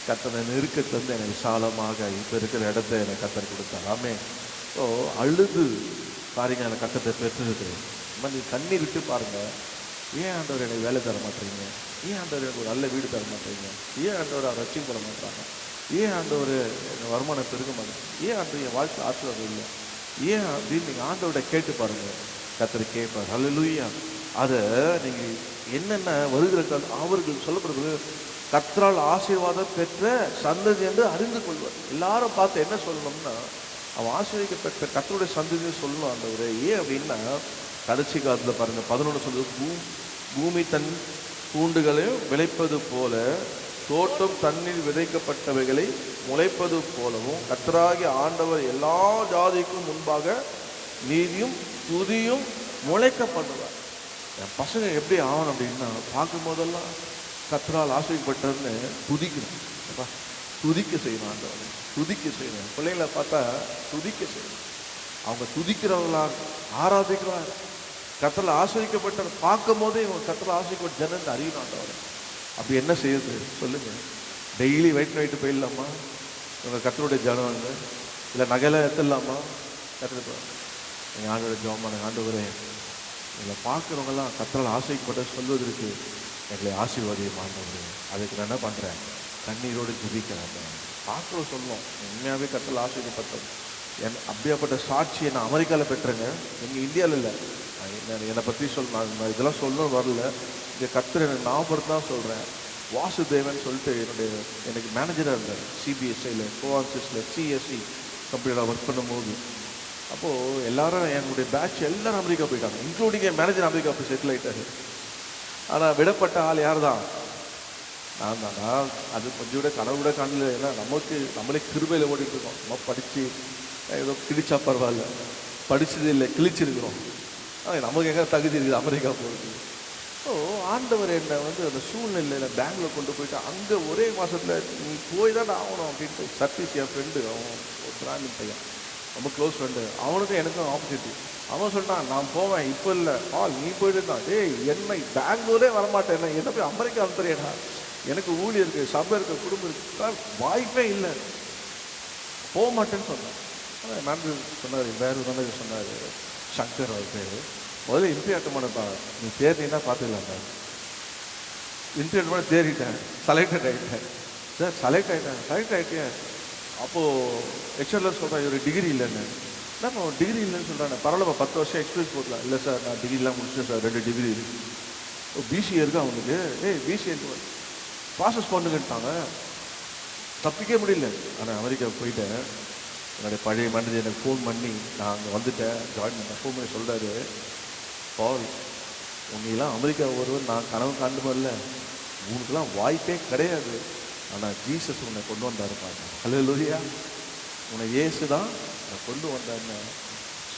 கர்த்தர் நெருக்கத்துலேருந்து எனக்கு விசாலமாக இப்போ இருக்கிற இடத்த எனக்கு கர்த்தர் கொடுத்தார். ஆமே. ஸோ அழுது பாருங்க, அந்த கர்த்தத்தை பெற்றுருக்கு. இந்த மாதிரி கண்ணீர் விட்டு பாருங்கள். ஏன் ஆண்டவர் எனக்கு வேலை தர மாட்டேறீங்க? ஏன் ஆண்டவர் எனக்கு ஒரு நல்ல வீடு தர மாட்டேறீங்க? ஏன் ஆண்டவர் அவர் ரட்சியம் பண்ண மாட்டாங்க? ஏன் ஆண்டவர் எனக்கு வருமானம் பெருக மாட்டேங்க? ஏன் ஆண்டவர் என் வாழ்க்கை ஆசீர்வாதம் இல்லை? ஏன் அப்படின்னு நீங்கள் ஆண்டவரை கேட்டு பாருங்கள். கர்த்தர் கேட்பார். அல்லேலூயா. அதை நீங்கள் என்னென்ன வருகிற அவர்கள் சொல்லப்படுறது, கர்த்தரால் ஆசீர்வாதம் பெற்ற சந்ததி என்று அறிந்து கொள்வார். எல்லாரும் பார்த்து என்ன சொல்லணும்னா, அவன் ஆசீர்வதிக்கப்பட்ட கர்த்தருடைய சந்ததியை சொல்லணும் ஆண்டவரே. ஏன் அப்படின்னா, கடைசி காலத்தில் பாருங்கள் 11 சொல்லுது, பூமி தன் பூண்டுகளையும் விளைப்பது போல, தோட்டம் தண்ணீர் விதைக்கப்பட்டவைகளை முளைப்பது போலவும் கர்த்தராகிய ஆண்டவர் எல்லா ஜாதிக்கும் முன்பாக நீதியும் துதியும் முளைக்கப்படுவார். என் பசங்க எப்படி ஆகணும் அப்படின்னா, பார்க்கும் போதெல்லாம் கர்த்தரால் ஆசைப்பட்டதுன்னு துதிக்கணும். துதிக்க செய்யணும் ஆண்டவரை, துதிக்க செய்யணும். பிள்ளைங்களை பார்த்தா துதிக்க செய்யணும். அவங்க துதிக்கிறவங்களா, ஆராதிக்கிறாங்க. கர்த்தரால் ஆசைக்கப்பட்ட பார்க்கும் போதே இவங்க கர்த்தரால் ஆசைக்கப்பட்ட ஜனத்தை அறியணும் ஆண்டவரை. அப்படி என்ன செய்யுது சொல்லுங்கள்? டெய்லி வெயிட்டு போயிடலாமா? இவங்க கர்த்தருடைய ஜனங்க இல்லை நகையெல்லாம் எடுத்துடலாமா? கர்த்தர் நீங்கள் ஆண்டோட ஜெபமான ஆண்டவரே, எங்களை பார்க்குறவங்கெல்லாம் கர்த்தரால் ஆசைப்பட்ட சொல்வதற்கு எங்களை ஆசீர்வாதம் ஆண்டவரே. அதுக்கு நான் என்ன பண்ணுறேன்? கண்ணீரோடு ஜெபிக்கிறேன். பார்க்குறோம் சொல்லுவோம், உண்மையாகவே கர்த்தரால் ஆசைப்பட்டது. அப்படியாப்பட்ட சாட்சியை நான் அமெரிக்காவில் பெற்றேங்க, எங்கள் இந்தியாவில் இல்லை. என்னை பற்றி நான் இதெல்லாம் சொல்லணும் வரல. இங்கே கர்த்தர் எனக்கு ஞாபகப்படுத்தான் சொல்கிறேன். வாசுதேவன் சொல்லிட்டு எனக்கு மேனேஜராக இருந்தார். சிபிஎஸ்ஐயில், கோஆன்சிஸில், சிஎஸ்சி கம்பெனியில் ஒர்க் பண்ணும்போது, அப்போது எல்லாரும் என்னுடைய பேட்ச் எல்லோரும் அமெரிக்கா போயிட்டாங்க, இன்க்ளூடிங் என் மேனேஜர் அமெரிக்கா போய் செட்டில் ஆகிட்டாரு. ஆனால் விடப்பட்ட ஆள் யார் தான்? நான் தான். அது கொஞ்சம் கூட கனவு கூட காணல. ஏன்னா நம்மளே கிருபையில் ஓடிட்டு இருக்கோம். நம்ம படித்து ஏதோ கிழிச்சா பரவாயில்ல, படித்தது இல்லை, கிழிச்சிருக்கிறோம். நமக்கு எங்கே தகுதி இருக்குது அமெரிக்கா போகிறது? ஸோ ஆண்டவர் என்னை வந்து அந்த சூழ்நிலையில் பெங்களூர் கொண்டு போயிட்டு, அங்கே ஒரே மாதத்தில் நீ போய் தான் ஆகணும் அப்படின்ட்டு. சர்வீஸ் என் ஃப்ரெண்டு, அவன் ஒரு பிராமின் பையன், ரொம்ப க்ளோஸ் ஃப்ரெண்டு. அவனுக்கும் எனக்கும் ஆப்போசிட்டு. அவன் சொல்லிட்டான், நான் போவேன், இப்போ இல்லை, நீ போயிட்டு தான். என்னை பெங்களூரே வரமாட்டேன், என்ன போய் அமெரிக்கா அனுப்புறியடா, எனக்கு ஊழியர் இருக்குது, சபை இருக்குது, குடும்பம் இருக்குது, வாய்ப்பே இல்லை, போக மாட்டேன்னு சொன்னேன். ஆனால் மேனேஜர் சொன்னார், வேறு மேனேஜர் சொன்னார், சங்கர் அவர் பேர், முதல்ல இன்டர்வியூ அட்டன் பண்ணப்பாங்க, நீ தேர்னா பார்த்துக்கலாம்ப்பா. இன்டர்வியூ அட்டன் பண்ண தேறிட்டேன், செலக்டட் ஆகிட்டேன். சார் செலக்ட் ஆகிட்டேன். அப்போது ஹெச்ஆர்ல சொல்கிறேன், ஒரு டிகிரி இல்லைன்னு. என்ன டிகிரி இல்லைன்னு சொல்கிறேன். பரவாயில்ல, 10 வருஷம் எக்ஸ்பீரியன்ஸ் போடலாம். இல்லை சார், நான் டிகிரிலாம் முடிச்சேன் சார், 2 டிகிரி இருக்குது. பிசிஏ இருக்குது அவனுக்கு. பிசிஏ இருக்கு, ப்ராசஸ் பண்ணுங்கட்டாங்க. தப்பிக்க முடியல. ஆனால் அமெரிக்காவுக்கு போயிட்டேன். என்னுடைய பழைய மேனேஜர் எனக்கு ஃபோன் பண்ணி, நான் அங்கே வந்துட்டேன், ஜாயின் பண்ணேன். ஃபோன் பண்ணி சொல்கிறாரு, பால், உன்னையெல்லாம் அமெரிக்கா வருவேன் நான் கனவு காண்டு வரல, உனக்குலாம் வாய்ப்பே கிடையாது. ஆனால் ஜீசஸ் உன்னை கொண்டு வந்தார் பாருங்க. அல்லேலூயா. உன்னை இயேசு தான் என்னை கொண்டு வந்தான்னு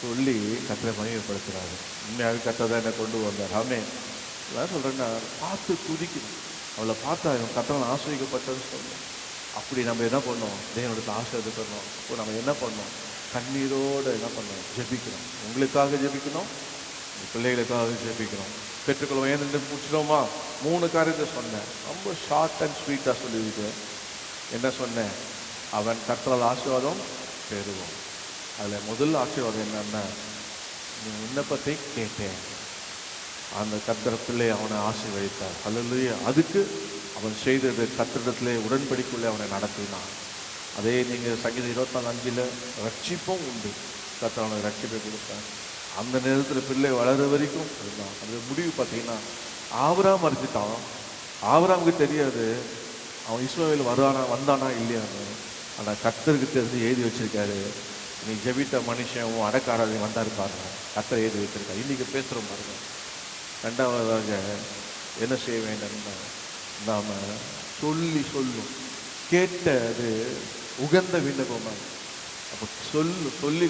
சொல்லி கர்த்தரை மகிமைப்படுத்துறாரு. உண்மையாகவே கர்த்தர் தான் என்னை கொண்டு வந்தார். ஆமென். நான் சொல்கிறேன்னா பார்த்து துதிக்கணும். அவளை பார்த்தா இவன் கர்த்தரால் ஆசீர்வதிக்கப்பட்டதுன்னு சொல்லணும். அப்படி நம்ம என்ன பண்ணோம்? தேவனுடைய ஆசீர்வாதம். இப்போ நம்ம என்ன பண்ணோம்? கண்ணீரோடு என்ன பண்ணோம்? ஜெபிக்கணும். உங்களுக்காக ஜெபிக்கணும், உங்கள் பிள்ளைகளுக்காக ஜெபிக்கணும். பெற்றுக்கொள்வோம். ஏன்னு முடிச்சிடுவோமா? 3 காரியத்தை சொன்னேன். ரொம்ப ஷார்ட் அண்ட் ஸ்வீட்டாக சொல்லிவிட்டு என்ன சொன்னேன்? அவன் கர்த்தரால் ஆசீர்வாதம் பெறுவோம். அதில் முதல் ஆசீர்வாதம் என்னன்னா, நீ விண்ணப்பத்தை கேட்டேன், அந்த கர்த்தர் பிள்ளை அவனை ஆசீர்வதித்தார். அல்லேலூயா. அதுக்கு அவன் செய்தது கர்த்தரிடத்திலே உடன்படிக்குள்ளே அவனை நடத்தினான். அதே நீங்கள் சங்கீதம் 24:5 ரட்சிப்பும் உண்டு. கர்த்தர் அவனுக்கு ரட்சிப்பை கொடுத்தார். அந்த நேரத்தில் பிள்ளை வளர வரைக்கும் இருந்தான். அந்த முடிவு பார்த்தீங்கன்னா ஆபிரகாம் மறைச்சிட்டான். ஆபிரகாமுக்கு தெரியாது அவன் இஸ்மவேல் வந்தானா இல்லையான்னு. ஆனால் கர்த்தருக்கு தெரிஞ்சு எழுதி வச்சிருக்காரு. நீ ஜெபித்த மனுஷன் உன் அடக்காரதை வந்தாரு பாருங்க. கர்த்தர் எழுதி வச்சிருக்காரு. இன்றைக்கி பேசுகிறோம் பாருங்க. ரெண்டாவதாக என்ன செய்ய வேண்டும்னா, நாம் சொல்லும் கேட்டது உகந்த விண்ணப்பமாக. அப்போ சொல்லி சொல்லி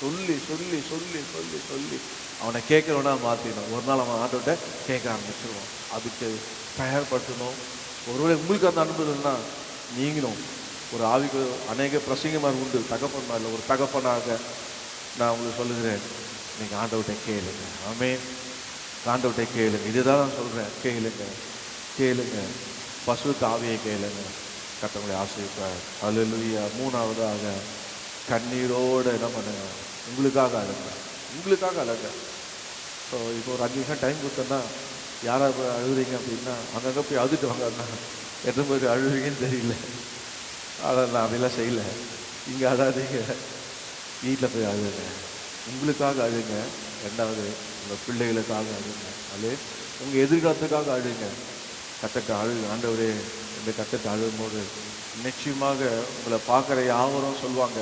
சொல்லி சொல்லி சொல்லி சொல்லி அவனை கேட்குறவனா மாற்றிடணும். ஒரு நாள் அவன் ஆண்டோட்ட கேட்க ஆரம்பிச்சிருவான். அதுக்கு தயார்படுத்தணும். ஒருவேளை உங்களுக்கு அந்த அனுபவம்னா நீங்களும் ஒரு ஆவிக்கு அநேக பிரசங்கமாக உண்டு. தகப்பன்மா இல்லை, ஒரு தகப்பனாக நான் உங்களுக்கு சொல்லுகிறேன், நீங்கள் ஆண்டவர்கிட்ட கேளுங்க. ஆமென். ஆண்டவர்கிட்ட கேளுங்க. இதுதான் நான் சொல்கிறேன். கேளுங்க. பசுத்த ஆவியை கேளுங்க. கர்த்தரை ஆசீர்வதிப்பார். அல்லேலூயா. 3ஆவதாக கண்ணீரோடு என்ன பண்ணுங்க? உங்களுக்காக அழங்க. ஸோ இப்போ ஒரு 5 நிமிஷம் டைம் கொடுத்தோன்னா யாராக போய் அழுகுறீங்க அப்படின்னா அங்கங்கே போய் அழுதுட்டு வாங்கன்னா எத்தனை பேர் அழுகுறீங்கன்னு தெரியல. ஆனால் நான் அப்படிலாம் செய்யலை. இங்கே அழாதீங்க, வீட்டில் போய் அழுகுங்க. உங்களுக்காக அழுங்க. 2வது உங்கள் பிள்ளைகளுக்காக அழுங்க. அது உங்கள் எதிர்காலத்துக்காக அழுங்க. கத்தட்ட அழுகு. ஆண்டவரே இந்த கத்தட்ட அழுகும்போது நிச்சயமாக உங்களை பார்க்குற யாவரும் சொல்லுவாங்க,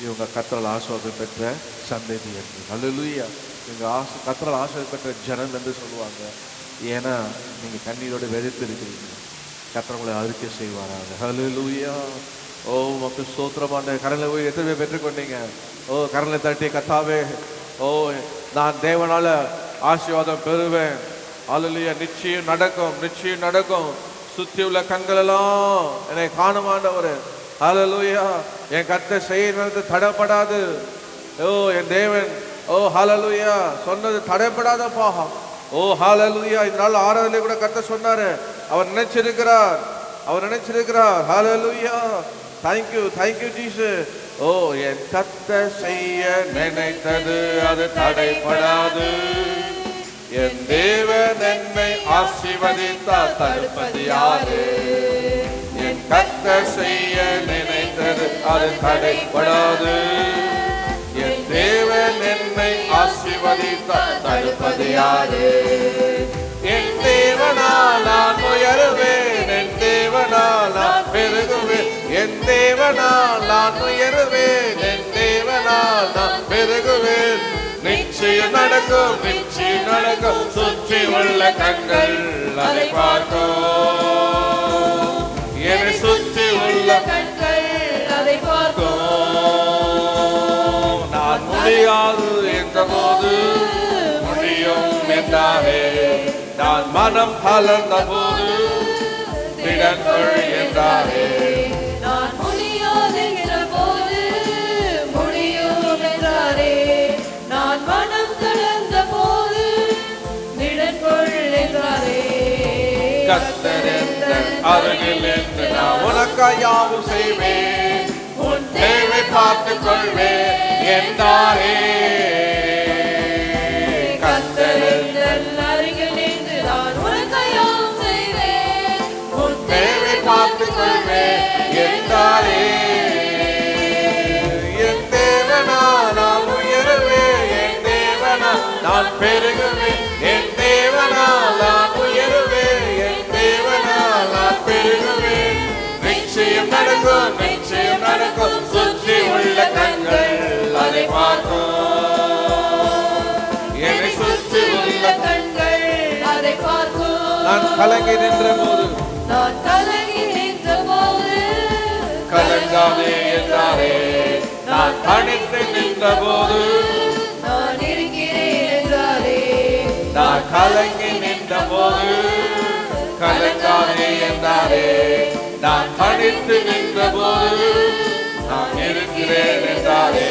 இவங்க கர்த்தரால் ஆசீர்வாதம் பெற்ற சந்ததி என்று. அல்லேலூயா. இவங்க கர்த்தரால் ஆசீர்வாதம் பெற்ற ஜனம் என்று சொல்லுவாங்க. ஏன்னா நீங்கள் கண்ணீரோடு வெறுத்து இருக்கிறீங்க. கர்த்தர் உங்களை அறிக்கை செய்வாராக. அல்லேலூயா. ஓ மக்கள் ஸ்தோத்திரமான கரலை போய் எத்தனை பேர் பெற்றுக்கொண்டீங்க? ஓ கரலை தட்டி கத்தாவே, ஓ நான் தேவனால ஆசீர்வாதம் பெறுவேன். அல்லேலூயா. நிச்சயம் நடக்கும். சுற்றி உள்ள கண்களெல்லாம் என்னை காணும் ஆண்டவரே. ஹல்லேலூயா. என் கர்த்தர் செய்யறது தடைப்படாது. ஓ என் தேவன், ஓ ஹல்லேலூயா, சொன்னது தடைப்படாதப்பா. ஓ ஹல்லேலூயா. இதனால ஆராதனை கூட கர்த்தர் சொன்னாரு, அவர் நினைச்சிருக்கிறார். ஹல்லேலூயா. Thank you Jesus. ஓ என் கர்த்தர் செய்ய நினைத்தது அது தடைப்படாது. என் தேவன் என்னை ஆசீர்வதித்தால் தடுப்பது யாரு? என் கர்த்தர் செய்ய நினைத்தது அது தடைப்படாது. என் தேவன் என்னை ஆசீர்வதித்தால் தடுப்பது யாரு? என் தேவனால் நான் உயருவேன். என் தேவனால் நான் பெருகுவேன். என் தேவனால் நான் உயருவேன். என் தேவனால் நான் பெருகுவேன். நிச்சயம் நடக்கும். சுற்றி உள்ள கண்கள் அதை பார்க்கும். என்னை சுற்றி உள்ள கண்கள் அதை பார்க்கும். நான் முடியாது என்ற போது முடியும் என்றாரே. நான் மனம் கலந்த போது திடன்கள் என்றாரே. நான் முடியாது என்ற போது முடியும் என்றாரே. நான் மனம் கலந்த போது நிழற்கொள் என்றாரே. கர்த்தர் எந்தன் அருகில் என்று நான் உனக்காய் யாவும் செய்வேன். உன் தேவை பார்த்துக் கொள்வேன் என்றாரே. கர்த்தர் எந்தன் அருகில் என்று நான் உனக்காய் யாவும் செய்வேன். உன் தேவை பார்த்துக் கொள்வேன் என்றாரே. என் தேவனால் நான் உயருவேன். என் தேவனால் நான் பெருகுவேன். என் தேவனால் நான் உயருவேன். என் தேவனால் நான் பெருகுவேன். நிச்சயம் நடக்கும். சுற்றி உள்ள கண்கள் அதை பார்க்கும். என்னை சுற்றி உள்ள கண்கள் அதை பார்க்கும். நான் கலங்கி நின்ற போது கலங்கி கலங்காதே என்றாரே. நான் தனித்து நின்ற போது நான் இருக்கிறேன் என்றாரே. நான் கலங்கி நின்ற போது கலங்காதே என்றாரே. நான் தனித்து நின்ற போது நான் இருக்கிறேன் என்றாரே.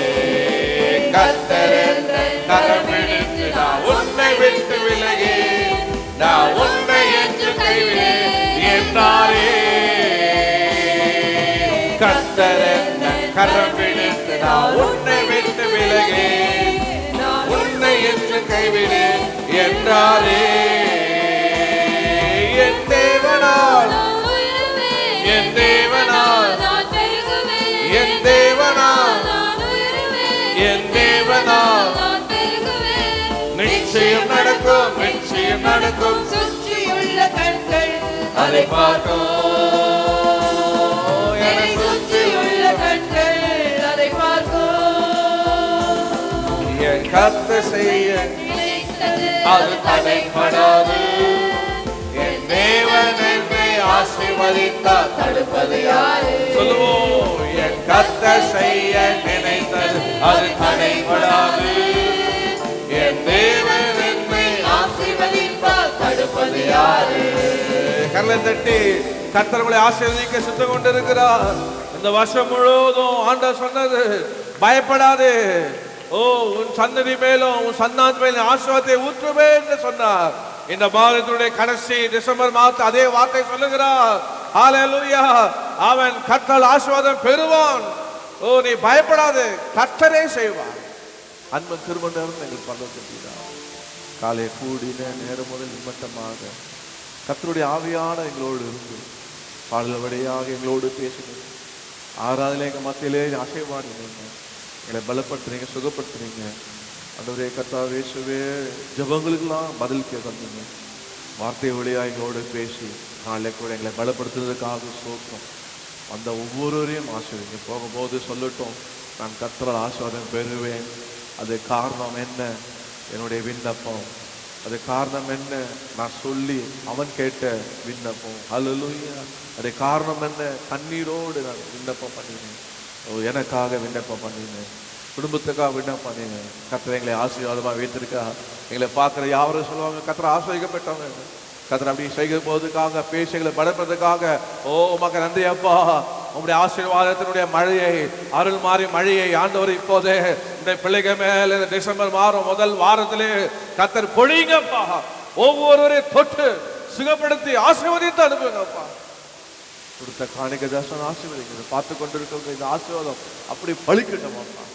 கர்த்தர் என்ற கரம் பிடித்து நான் உன்னை விட்டு விலகி நான் உன்னை என்று கைவிடேன் என்றாரே. கர்த்தர் என்ற கரம் பிடித்து நான் உன்னை விட்டு விலகி உன்னை என்று கைவிடேன் என்றாரே. என் தேவனால் என் தேவனால் என் தேவனால் என் தேவனால் நிச்சயம் நடக்கும், நிச்சயம் நடக்கும். சுற்றியுள்ள கண்கள் அதை பார்க்கும், என்னை சுற்றியுள்ள கண்கள் அதை பார்க்கும். என் கர்த்தர் செய்ய அது தடைப்படாது. என் தேவன் என்னை ஆசீர்வதித்தார், தடுப்பது யாரு? சொல்லுவோம். என் கர்த்தர் செய்ய நினைத்தது அது தடைப்படாது. என் தேவன் என்னை ஆசீர்வதித்தார், தடுப்பது யாரு? கரலை தட்டி கர்த்தர் உங்களை ஆசீர்வதிக்க சுத்தம் கொண்டிருக்கிறார். இந்த வருஷம் முழுவதும் ஆண்டவர் சொன்னது பயப்படாதே. ஓ, உன் சந்ததி மேலும் உன் சந்தானத்து மேலும் ஆசீர்வாதத்தை ஊற்றுவே என்று சொன்னார். இந்த மாதத்துடைய கடைசி டிசம்பர் மாதத்தை அதே வார்த்தை சொல்லுகிறார். ஹல்லேலூயா. அவன் கர்த்தர் ஆசீர்வாதம் பெறுவான். ஓ, நீ பயப்படாதே, கர்த்தரே செய்வார். அன்பன் திருமணம் எங்கள் பரலோகத்தினார் காலை கூடின நேரம் முதல் நிமித்தமாக கர்த்தருடைய ஆவியான எங்களோடு இருந்து பாடல் வழியாக எங்களோடு பேசுகிறேன். ஆராதனை எங்கள் மத்தியிலே ஆசீர்வாதினீங்க, எங்களை பலப்படுத்துறீங்க, சுகப்படுத்துறீங்க. ஆண்டவரே கர்த்தாவே இயேசுவே, ஜெபங்களுக்கெல்லாம் பதில் கேட்குறீங்க. வார்த்தை வழியாக எங்களோடு பேசி நாளை கூட எங்களை பலப்படுத்துறதுக்காக சோக்கம் அந்த ஒவ்வொருவரையும் ஆசீர்வதிங்க. போகும்போது சொல்லட்டும், நான் கர்த்தரால் ஆசீர்வாதம் பெறுவேன். அது காரணம் என்ன? என்னுடைய விண்ணப்பம். அது காரணம் என்ன? நான் சொல்லி அவன் கேட்ட விண்ணப்பம். ஹல்லேலூயா. அது காரணம் என்ன? கண்ணீரோடு நான் விண்ணப்பம் பண்ணினேன். எனக்காக விண்ணப்பம் பண்ணினேன், குடும்பத்துக்காக விண்ணப்பம் பண்ணினேன். கர்த்தர் எங்களை ஆசீர்வாதமாக வைத்திருக்கா. எங்களை பார்க்குற யாரும் சொல்லுவாங்க கர்த்தர் ஆசீர்வதிக்கப்பட்டவங்க. கர்த்தர் அப்படி செய்யும் போதுக்காக பேசி எங்களை பலப்படுறதுக்காக ஓ உமக்கு நன்றி அப்பா. உங்களுடைய ஆசீர்வாதத்தினுடைய மழையை, அருள் மாறி மழையை ஆண்டவர் இப்போதே இந்த பிள்ளைகள் மேல இந்த டிசம்பர் மாதம் முதல் வாரத்திலே கர்த்தர் பொழிங்கப்பா. ஒவ்வொருவரையும் தொட்டு சுகப்படுத்தி ஆசீர்வதித்து அனுப்புங்கப்பா. கொடுத்த காணிக்க தர்சனம் ஆசீர்வதிக்கிறது பார்த்து கொண்டிருக்க இந்த ஆசீர்வாதம் அப்படி பலிக்கட்டும் அப்பா.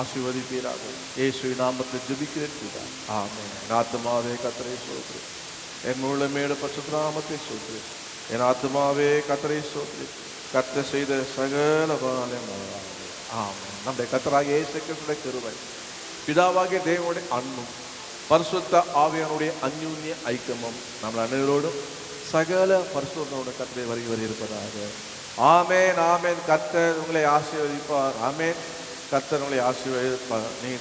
ஆசீர்வதிப்பீராக இயேசு நாமத்தில் ஜெபிக்கிறேன். ஆமென். என் ஆத்துமாவே கர்த்தரை ஸ்தோத்திரி, என் முழுமையோட பரிசுத்த நாமத்தை ஸ்தோத்திரி. என் ஆத்துமாவே கர்த்தரை ஸ்தோத்திரி, கர்த்தர் செய்த சகல உபகாரங்களையும். ஆமென். நம்முடைய கர்த்தராகிய இயேசு கிறிஸ்துவின் கிருபை, பிதாவாகிய தேவனுடைய அன்பும் பரிசுத்த ஆவியானுடைய அந்யோன்ய ஐக்கியமும் நம்ம அனைவரோடும் சகல பரிசுத்தோட கர்த்தரை வருகை இருப்பதாக. ஆமென். ஆமென். கர்த்தர் உங்களை ஆசீர்வதிப்பார். ஆமென். கர்த்தர் உங்களை ஆசீர்வதிப்பார். நீங்க